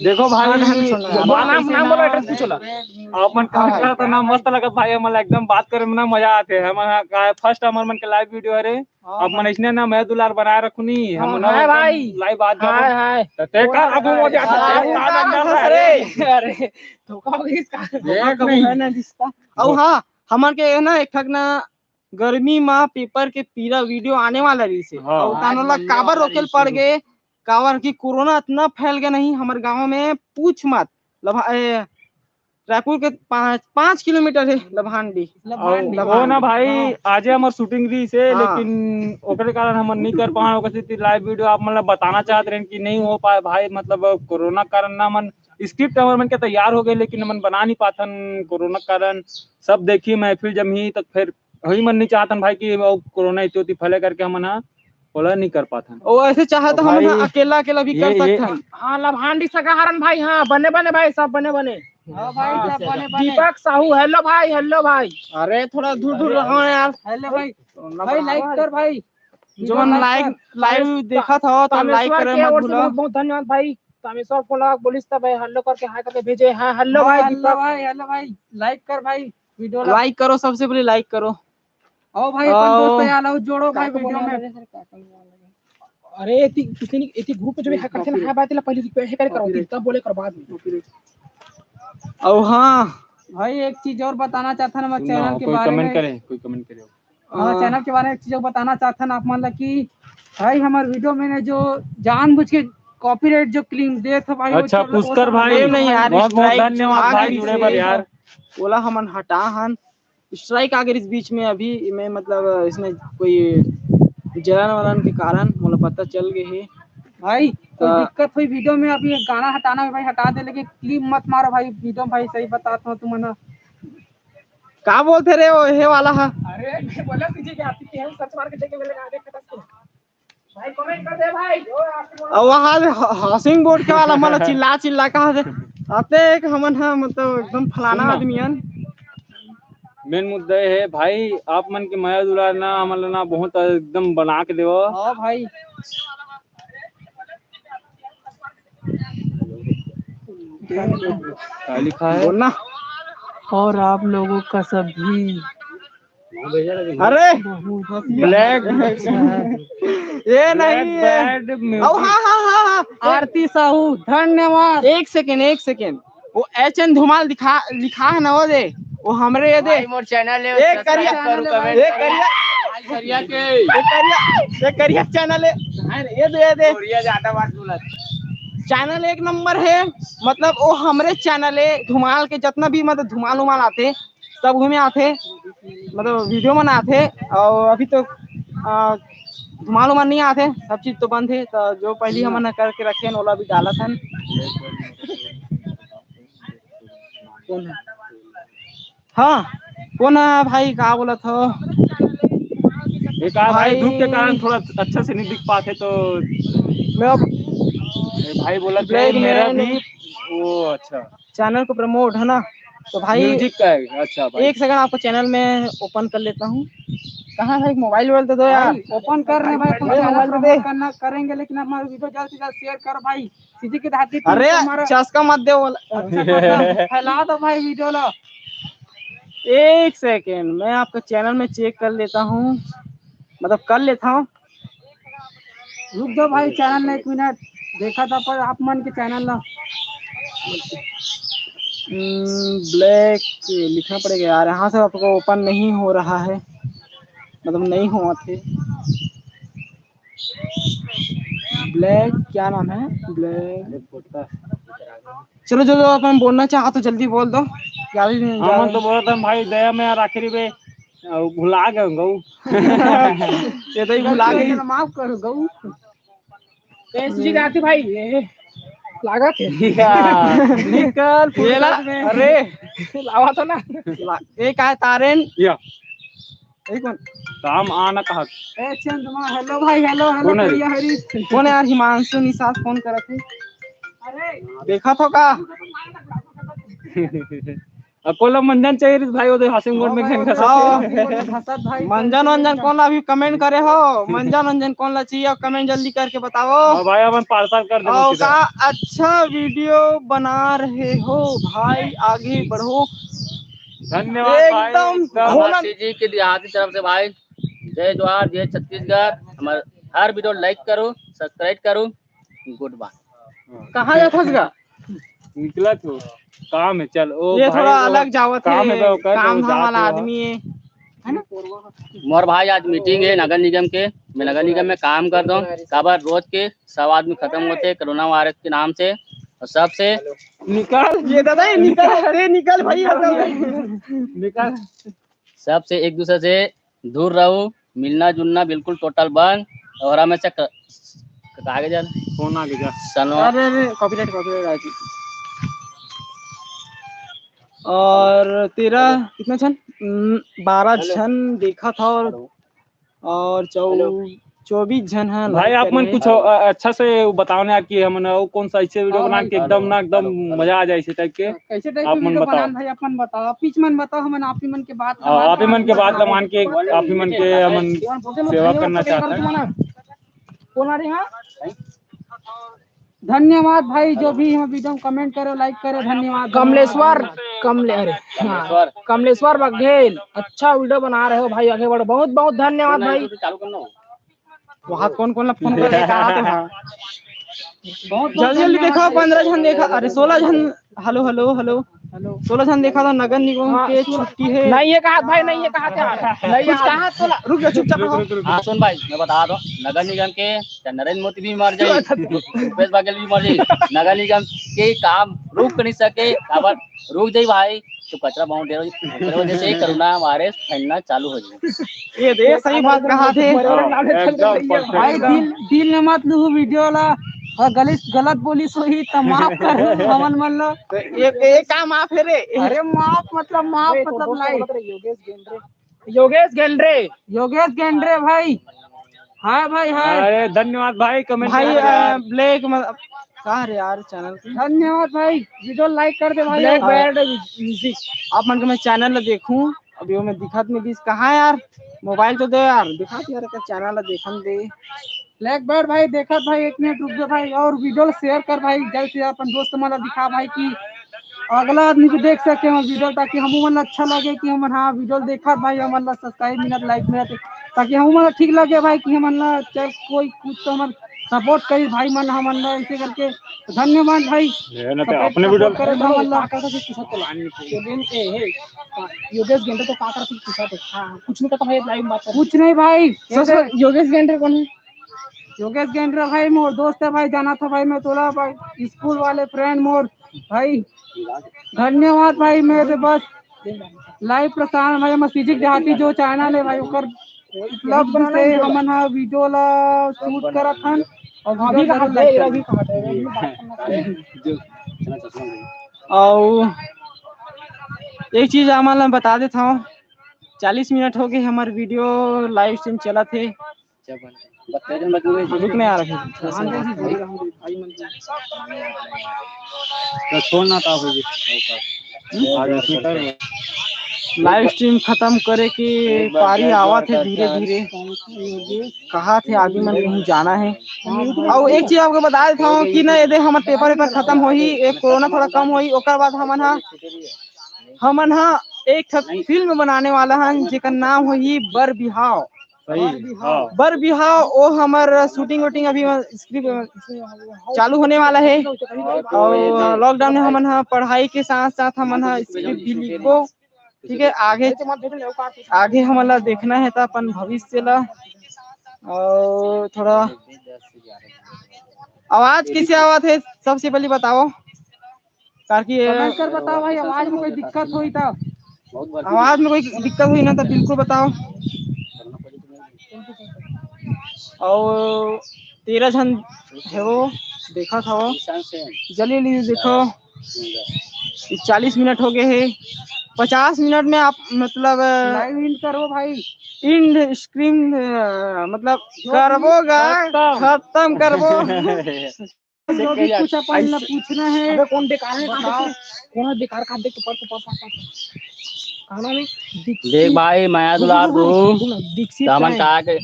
देखो भाई नाम बोलो एड्रेस पूछो ला आप मन का तो नाम मस्त लगा भाई हमला एकदम बात करे में ना मजा आते है हम का फर्स्ट हमर मन के लाइव वीडियो अरे अब मन इसने ना मैं दुलार बनाए रखुनी हम ना भाई लाइव बात हाय ते का अब हो जाता अरे तो का है ना दिसता और हां हमन के ना एक ठक ना गर्मी माह पेपर के पूरा वीडियो आने वाला रही से और तानोला काबर रोकेल पड़ गए कावर की कोरोना इतना फैल गया नहीं हमारे गांव में पूछ मत रायपुर के 5 किलोमीटर है लभांडी वो ना भाई आज हमार शूटिंग रही से लेकिन ओकरे कारण हम नहीं कर पाए ओकरे लाइव वीडियो आप मतलब बताना चाहते रहे कि नहीं हो पाए भाई मतलब कोरोना कारण ना मन स्क्रिप्ट हमारे मन के तैयार हो गए लेकिन मन बना नहीं पाथन कोरोना कारण सब देखी महफिल जमी तक फिर वही मन नहीं चाहतन भाई कि कोरोना इतनी फैले करके हम ना बोला नहीं कर पाथन ओ ऐसे चाहत हम अकेला भी कर सकथन। हां लभांडी सगाहरन भाई हां बने भाई सब बने हां भाई सब बने दीपक साहू हेलो भाई अरे थोड़ा दूर रहो यार हेलो भाई लाइक कर भाई जो लाइव देखा था तो लाइक करे मत भूलो। बहुत धन्यवाद भाई तामेश्वर फोला पुलिस तब हेलो करके हाय करके भेजे हां हेलो भाई लाइक कर भाई वीडियो लाइक करो सबसे पहले लाइक करो आओ भाई अपन दोस्त यार आओ जोड़ो भाई वीडियो में अरे इति ग्रुप जो भी है करते ना बात ला पहले रिक्वेस्ट करे करो तब बोले कर बाद में। और हां भाई एक चीज और बताना चाहता हूं मैं चैनल के बारे में कोई कमेंट करे हां चैनल के बारे में एक चीज बताना चाहता हूं आप मान ला कि भाई हमारे वीडियो में जो जानबूझ के कॉपीराइट जो क्लेम दे थे भाई अच्छा पुष्कर भाई नहीं यार बहुत धन्यवाद भाई जुड़े पर यार बोला हमन हटा हन स्ट्राइक आ गई इस बीच में अभी मैं मतलब इसमें कोई जलन वलन के कारण मुझे पता चल गए है भाई कोई दिक्कत हुई वीडियो में अभी गाना हटाना है भाई हटा दे लेकिन क्लिप मत मारो भाई वीडियो भाई सही बताता हूँ तुम ना का बोलते रे वो हे वाला है अरे मैं बोला तुझे क्या आती है सच मार के देखे मेरे आगे खत्म भाई कमेंट कर दे भाई। और वहाँ हाउसिंग बोर्ड के वाला मतलब चिल्ला चिल्ला कहा आते एक हमन है मतलब एकदम फलाना आदमियन। मेन मुद्दा ये है भाई आप मन के माया दुलार ना हमन ना बहुत एकदम बना के देव। हाँ भाई क्या लिखा है? बोलना। और आप लोगों का सभी अरे ब्लैक ये नहीं है। ओ हाँ हाँ हाँ हाँ आरती साहू धन्यवाद। एक सेकेंड वो HN धुमाल लिखा है ना वो दे वो हमरे ये दे मोर चैनल है एक करिया चैनल है ये दे ज्यादा बात बोला चैनल एक नंबर है मतलब वो हमरे चैनल है धुमाल के जितना भी मतलब धुमाल उमाल आते सब घूमे आते मतलब वीडियो बनाते और अभी तो धुमाल उमाल नहीं आते सब चीज तो बंद है तो जो पहली हमने करके रखे ओला भी डाला था। कौन है? हाँ कौन है भाई क्या बोला था? एक भाई धूप के कारण थोड़ा अच्छा से नहीं दिख पाते तो मैं अब भाई बोला था ब्लैक मेरा मैन भी वो अच्छा चैनल को प्रमोट है ना तो भाई म्यूजिक का है। अच्छा भाई एक सेकंड आपको चैनल में ओपन कर लेता हूँ। कहाँ भाई मोबाइल वोबाइल तो दो यार। ओपन कर रहे भाई अपन अरे चैनल मोबाइल तो प्रमोट दे। करना करेंगे लेकिन हमारा वीडियो जल्द से जल्द शेयर कर भाई। सीधी की धाती अरे चस्का मत दे बोला। फैला दो भाई वीडियो लो। एक सेकेंड मैं आपका चैनल में चेक कर लेता हूँ मतलब कर लेता हूँ। रुक दो भाई चैनल में 1 मिनट देखा था पर आप मन के चैनल ला ब्लैक लिखना पड़ेगा यार यहाँ से आपको ओपन नहीं हो रहा है मतलब नहीं हुआ थे। ब्लैक क्या नाम है ब्लैक। चलो जो अपन बोलना चाहा तो जल्दी बोल दो। हमन तो बोला था भाई दया में यार आखिरी में भुला गए गऊ ये तो ही भुला गई। माफ करो गऊ। सीधी जाती भाई ये लागत है। निकल ये ला। अरे लावा तो ना एक है तारेन या एक कौन काम आना कहा ए चंद्रमा हेलो भाई हेलो हेलो कौन है? भैया हरी। कौन है यार हिमांशु निषाद फोन कर रहे थे देखा तो का अकोला मंजन चाहिए भाई उधर हासिमगढ़ में खेल मंजन वंजन कौन ला अभी कमेंट करे हो मंजन वंजन कौन ला चाहिए कमेंट जल्दी करके बताओ। भाई अपन पार्सल कर देंगे और सीधा। का अच्छा वीडियो बना रहे हो भाई आगे बढ़ो। धन्यवाद भाई एकदम आशीष जी की देहाती तरफ से भाई जय जवाहर जय छत्तीसगढ़। हमारे हर वीडियो लाइक करो सब्सक्राइब करो गुड बाय। कहाँ जा फंस गया निकला तो काम है चल ओ ये भाई, थोड़ा वो अलग जावत काम है है तो कर, काम तो धाम वाला जाते हो। आदमी है ना। मोर भाई आज मीटिंग है नगर निगम के। मैं नगर निगम में काम कर रहा हूँ। खबर रोज के 100 आदमी खत्म होते कोरोना वायरस के नाम से और सबसे निकाल ये दादा ये निकल अरे निकल भाई निकाल सबसे एक दूसरे से दूर रहो। मिलना जुलना बिल्कुल टोटल बंद और हमेशा आगे जा फोन आगे जा सनो अरे कॉपीराइट आ गई। और तेरा कितना छन 12 जन देखा था और 24 जन है भाई आप मन कुछ अच्छा से बताओ ना कि हम कौन सा ऐसे वीडियो बना के एकदम ना एकदम मजा आ जाए इसे टाइप के कैसे टाइप आप की मन वीडियो बताओ। बनान भाई अपन बताओ आप ही मन बताओ हम आप ही मन के बात आप ही मन के बात मान के आप ही मन के हमन सेवा करना चाहते हैं। कौन आ रही है? धन्यवाद भाई जो भी हम वीडियो में कमेंट करो लाइक करो धन्यवाद। कमलेश्वर बघेल अच्छा वीडियो बना रहे हो भाई आगे बढ़ो बहुत बहुत धन्यवाद भाई। चालू करना हो। वहाँ कौन कौन फोन कर कहा तो हाँ बहुत जल्दी जल्दी देखो 15 जन देखा अरे 16 जन हेलो 16 जन देखा तो नगर निगम के छुट्टी है। नहीं ये कहा भाई नहीं ये कहा क्या नहीं कुछ कहा तो रुक जा चुपचाप रहो। हाँ सुन भाई मैं बता दो नगर निगम के नरेंद्र मोदी भी मर जाये भूपेश बघेल भी मर जाये नगर निगम के काम रुक नहीं सके खबर रुक जाये भाई तो कचरा बाउंड वजह से कोरोना वायरस फैलना चालू हो जाए। ये सही बात कहा थे भाई दिल में मत लू वीडियो ला और गलत बोली सोही तो माफ कर हमन मन लो ये काम आप है रे अरे माफ मतलब लाइक योगेश गेंद्रे योगेश गेंद्रे भाई हाँ भाई हाँ अरे धन्यवाद भाई कमेंट भाई भाई ब्लैक कहा रे यार चैनल धन्यवाद भाई, वीडियो लाइक कर दे भाई। ब्लैक बैड आप मन के मैं चैनल देखूं अभी वो मैं दिखत नहीं दिस कहाँ यार मोबाइल तो दे यार दिखा यार का चैनल देखन दे ब्लैक बर्ड भाई देखा भाई, 1 मिनट रुक जा भाई, और वीडियो शेयर कर भाई जल्द से अपन दोस्त मन दिखा भाई कि अगला आदमी को देख सके हम वीडियो, ताकि हम मन अच्छा लगे कि हम हाँ वीडियो देखा भाई, हम सब्सक्राइब मिनट लाइक मिनट, ताकि हम मन ठीक लगे भाई कि हम चाहे कोई कुछ तो हम सपोर्ट करी भाई मन, हम ऐसे करके धन्यवाद भाई। अपने वीडियो करे तो योगेश गेंडे तो का करते पूछा तो कुछ नहीं करता भाई, लाइव बात कुछ नहीं भाई। योगेश गेंडे कौन है? योगेश गेंद्रा भाई मोर दोस्त है भाई, जाना था भाई मैं तोला भाई, स्कूल वाले फ्रेंड मोर भाई। धन्यवाद भाई मेरे बस लाइव प्रसारण भाई मसीजिक देहाती जो चैनल है भाई ओकर उपलब्ध से हमन हा वीडियो ला शूट करत हन और भाभी का लाइक और एक चीज हमारा बता देता हूँ 40 मिनट हो गए हमारे वीडियो लाइव स्ट्रीम चला थे रुक नहीं आ रहा छोड़ना था लाइव स्ट्रीम खत्म करे की पारी आवा थे धीरे धीरे कहा थे आगे मन कहीं जाना है। और एक चीज आपको बता देता हूँ कि ना यदि हमारे पेपर वेपर खत्म हो ही एक कोरोना थोड़ा कम हो ही ओकर बाद हमन हा एक फिल्म बनाने वाला है जेकर नाम हो ही बर बिहाव। बर बिहाव वो हमार शूटिंग वूटिंग अभी चालू होने वाला है और लॉकडाउन में हमन हा पढ़ाई के साथ साथ हमन हा स्क्रिप्ट भी लिखो ठीक है आगे हमारा देखना है तो अपन भविष्य ला। और थोड़ा आवाज कैसे आवा थे सबसे पहले बताओ ताकि कर बताओ भाई, आवाज में कोई दिक्कत हुई था? आवाज में कोई दिक्कत हुई ना तो बिल्कुल बताओ। और 13 जन है वो देखा था वो जल्दी देखो 40 मिनट हो गए हैं 50 मिनट में आप मतलब लाइव इंड करो भाई, इंड स्क्रीन मतलब करबोगा खत्म करबो जो भी कुछ अपन पूछना है। अबे कौन बेकार है कौन बेकार का देख तो खाना में देख भाई मैं दुलार दू दीक्षित हमन का के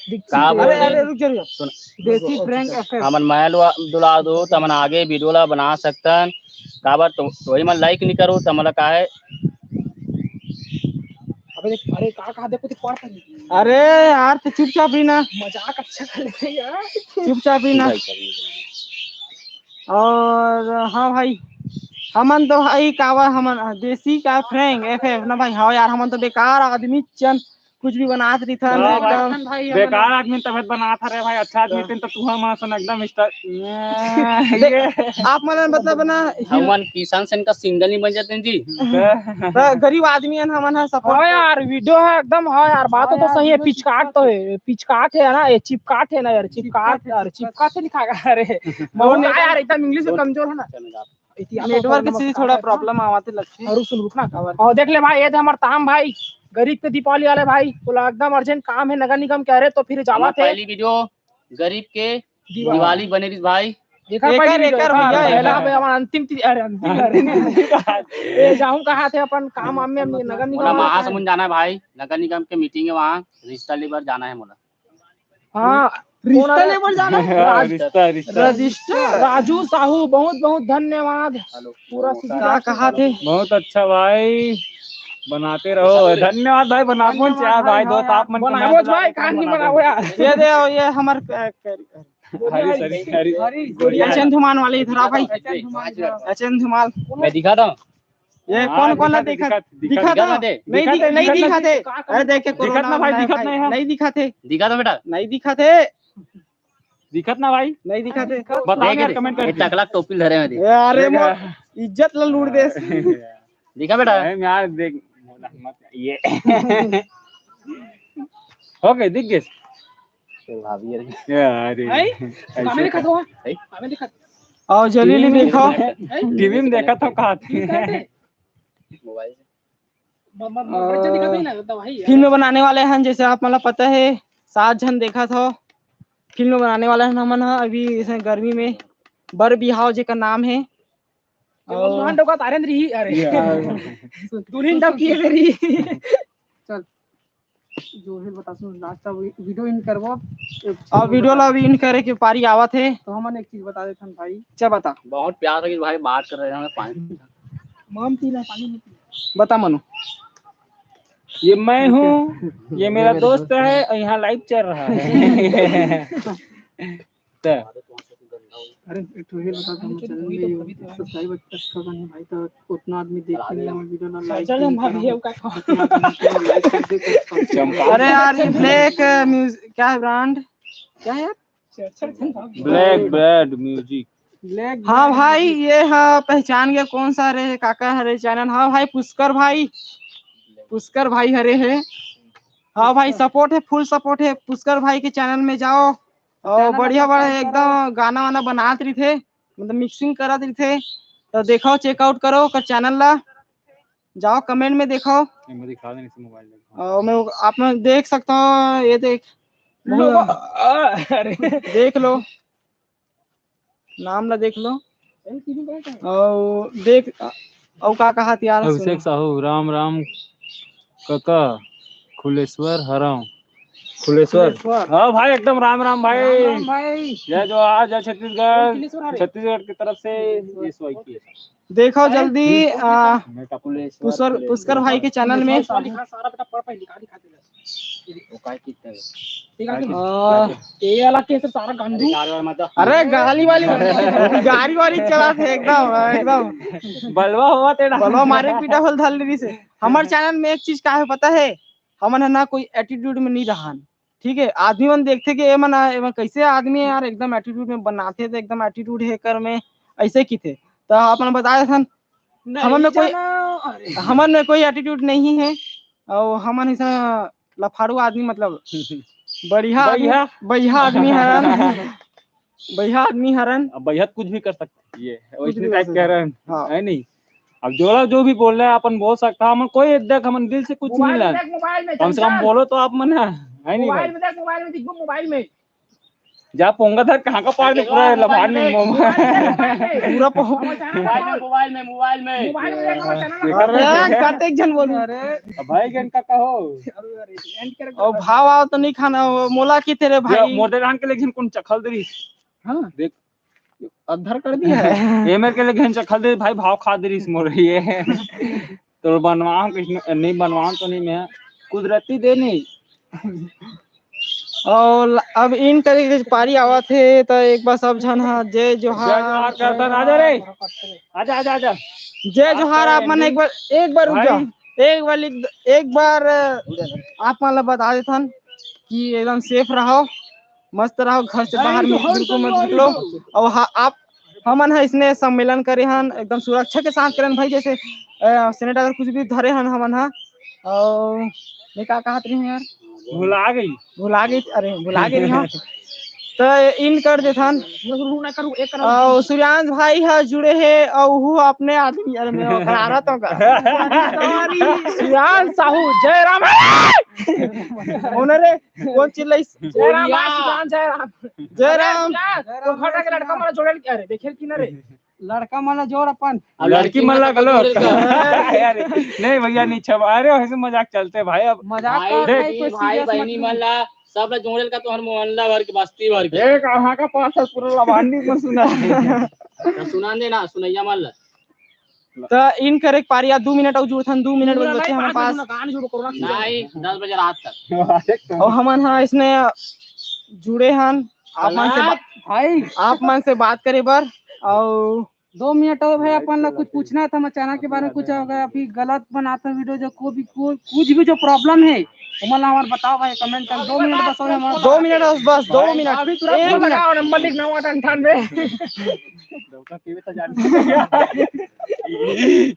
का बोल अरे रुक जा सुन देसी फ्रैंक एफएम हमन मैं दुलार दू तो हमन आगे वीडियो ला बना सकतन काबर तो वही मन लाइक नहीं करो तो हमला का है। अबे अरे का देखो तो पढ़ अरे यार तो चुपचाप ही ना मजाक अच्छा कर लेते यार, चुपचाप ही ना। और हाँ भाई हमन तो भाई कावा हमन देसी का फ्रैंक एफएफ ना भाई हाँ यार हमन तो बेकार आदमी चन कुछ भी बनात रही था एकदम बेकार आदमी तबियत बना था रे भाई, अच्छा आदमी तो तू हम एकदम आप मन मतलब ना हमन किसान सेन का सिंगल नहीं बन जाते हैं जी गरीब आदमी है हमन सपोर्ट हाँ यार वीडियो है एकदम। हाँ यार बात तो सही है, पिचकाट तो है, पिचकाट है ना, ये चिपकाट है ना यार, चिपकाट यार चिपकाट से लिखा गया। अरे यार एकदम इंग्लिश में कमजोर है ना, नेटवर्क से थोड़ा प्रॉब्लम आवाते लगती है। और सुन रुकना और देख ले भाई, ये तो हमारा ताम भाई गरीब के दीपावली वाले भाई बोला एकदम अर्जेंट काम है, नगर निगम कह रहे तो फिर जावा थे। पहली वीडियो गरीब के दिवाली बने रही भाई, अंतिम जाऊँ कहा थे अपन काम में नगर निगम महासमुंद जाना है भाई, नगर निगम के मीटिंग है वहाँ रिश्ता लेबर जाना है मोला। हाँ रिश्ता लेबर जाना है, रजिस्टर राजू साहू बहुत बहुत धन्यवाद। पूरा कहा थे बहुत अच्छा भाई, बनाते रहो। धन्यवाद भाई, बनाबो चाह भाई दो ताप मन बनाओ भाई, कहानी बनाओ यार। ये दे ये हमार अचन धुमान वाले इधर आ भाई, अचन धुमाल मैं दिखा था ये कौन कौन ला दिखा था नहीं दिखा थे। अरे देखे दिखत ना भाई, दिखत नहीं है, नहीं दिखा थे, दिखा था बेटा नहीं दिखा थे, दिखत ना भाई, नहीं दिखा थे। बता यार कमेंट कर। टकला टोपी धरे में अरे इज्जत ला लूट दे दिखा बेटा यार देख ये हो गए दिख गए और जल्दी देखो टीवी में देखा था कहा मोबाइल फिल्म बनाने वाले हैं जैसे आप मतलब पता है 7 जन देखा था फिल्म बनाने वाला है हमन हा अभी इसे गर्मी में बर बिहाव जेकर नाम है दुल्हन डोका तारेंद्र ही अरे दुल्हन डब की है मेरी चल जो भी बता सुन लास्ट वीडियो इन करवा और वीडियो ला भी इन करे के पारी आवत है तो हमन एक चीज बता देथन भाई क्या बता बहुत प्यार लगी भाई, बात कर रहे हैं पानी माम पी ले पानी नहीं पी बता मनु ये मैं हूँ, ये मेरा दोस्त है और यहाँ लाइव चल रहा है। तो अरे एक तो ये बता दो चैनल में सब्सक्राइब अच्छा करने भाई तो उतना आदमी देखते नहीं हम वीडियो ना लाइक चल हम भाभी है का अरे यार ये ब्लैक म्यूजिक क्या है ब्रांड क्या है यार ब्लैक ब्रेड म्यूजिक। ब्लैक हाँ भाई ये हाँ पहचान गया कौन सा रे काका हरे चैनल हाँ भाई पुष्कर भाई हरे है हाँ भाई सपोर्ट है फुल सपोर्ट है पुष्कर भाई के चैनल में जाओ और बढ़िया एकदम गाना वाना बनात रही थे मतलब मिक्सिंग करत रही थे तो देखो चेकआउट करो कर चैनल ला जाओ कमेंट में देखो और मैं आप लोग देख सकता हूँ ये देख देख लो नाम ला देख लो और देख और का कहा यार अभिषेक साहू, राम राम काका, खुलेश्वर हराम खुलेश्वर। हाँ भाई एकदम राम राम भाई। जय जोहार, जय छत्तीसगढ़ की तरफ से ये स्वाई की देखो जल्दी पुष्कर भाई के चैनल में सारा बेटा पढ़ लिखा ये वाला के सारा गंदू अरे गाली वाली चला थे एकदम बलवा हुआ तेरा बलवा मारे पीटा होल धल रही से हमारे चैनल में एक चीज का है पता है हमन है ना कोई एटीट्यूड में नहीं रहा ठीक है आदमी मन देखते कि एमन कैसे आदमी है यार एकदम एटीट्यूड में बनाते थे एकदम एटीट्यूड है कर में ऐसे की थे तो आपने बताया था हमन में कोई एटीट्यूड नहीं है और हमन ऐसा लफाड़ू आदमी मतलब बढ़िया आदमी हरन अब भैया कुछ भी कर सकते ये वैसे टाइप कह रहे हैं हाँ। है नहीं। अब जो भी बोल रहे हैं अपन बोल सकता हमन कोई देख हमन दिल से कुछ नहीं ला कम से कम बोलो तो आप मन है नहीं मोबाइल में देख मोबाइल में जा पोंगा था कहाँ का पार पूरा लफाड़ में पूरा मोबाइल में अरे काटे जन बोल अरे भाई गन का कहो और भाव आओ तो नहीं खाना मोला की तेरे भाई मोटे रान के लेकिन कौन चखल दरी हाँ देख अधर कर दिया है ये मेरे के लेकिन चखल दे भाई भाव खा दरी इस मोर ये तो बनवाऊं किस नहीं बनवाऊं तो नहीं मैं कुदरती दे नहीं और अब इन तरीके से पारी आवा थे तो एक बार सब जन जय जोहार करता आजा रे आजा जय जोहार आप मन एक बार रुक जाओ एक बार आप मन बता देथन कि एकदम सेफ रहो मस्त रहो घर से बाहर में बिल्कुल मत निकलो और आप हमन है इसने सम्मेलन करे हन एकदम सुरक्षा के साथ करें भाई जैसे सेनेट अगर कुछ भी धरे हन हमन हा और मैं क्या कहत रही यार भुला गई अरे भुला गई हाँ तो इन कर देथन और सूर्यांश भाई है जुड़े है और वो अपने आदमी अरे मैं करा तो सूर्यांश साहू जय राम ओनरे कौन चिल्लाई जय राम तो फटा के लड़का मारा जोड़ल अरे देखेल कि ना रे लड़का माना जोर अपन लड़की मन ला गलो नहीं भैया नहीं छब अरे ऐसे मजाक चलते भाई अब मजाक भाई बहनी मन ला सब ला जोड़ल का तोहर मोहल्ला भर के बस्ती भर के एक कहां का पास है पूरा लवांडी में सुना सुना देना सुनैया मन ला तो इन करे पारी 2 मिनट और जुड़थन 2 मिनट बचे हमारे पास नहीं 10 बजे रात तक और हमन हां इसने जुड़े हन आप मन से बात करे बर और 2 मिनट और भाई अपन लोग कुछ पूछना था मैं चैनल के बारे में कुछ अगर अभी गलत बनाता वीडियो जो कुछ भी जो प्रॉब्लम है उमला हमारे बताओ भाई कमेंट कर 2 मिनट बस हमारा 2 मिनट बस 2 मिनट अभी तुरंत लगाओ नंबर लिख 9898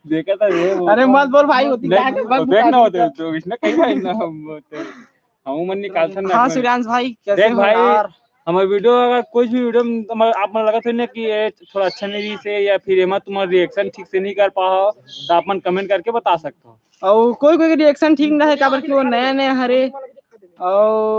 देखा था ये अरे मत बोल भाई होती देखना होते तो इसने कहीं भाई ना हम मन निकाल सकते हां सूर्यांश भाई कैसे देख हो भाई यार हमारे वीडियो अगर कोई भी वीडियो आप मन लगा तो नहीं कि ये थोड़ा अच्छा नहीं रही से या फिर एमा तुम्हारा रिएक्शन ठीक से नहीं कर पाओ तो आप मन कमेंट करके बता सकते हो और कोई रिएक्शन ठीक ना है क्या बल्कि वो नया हरे और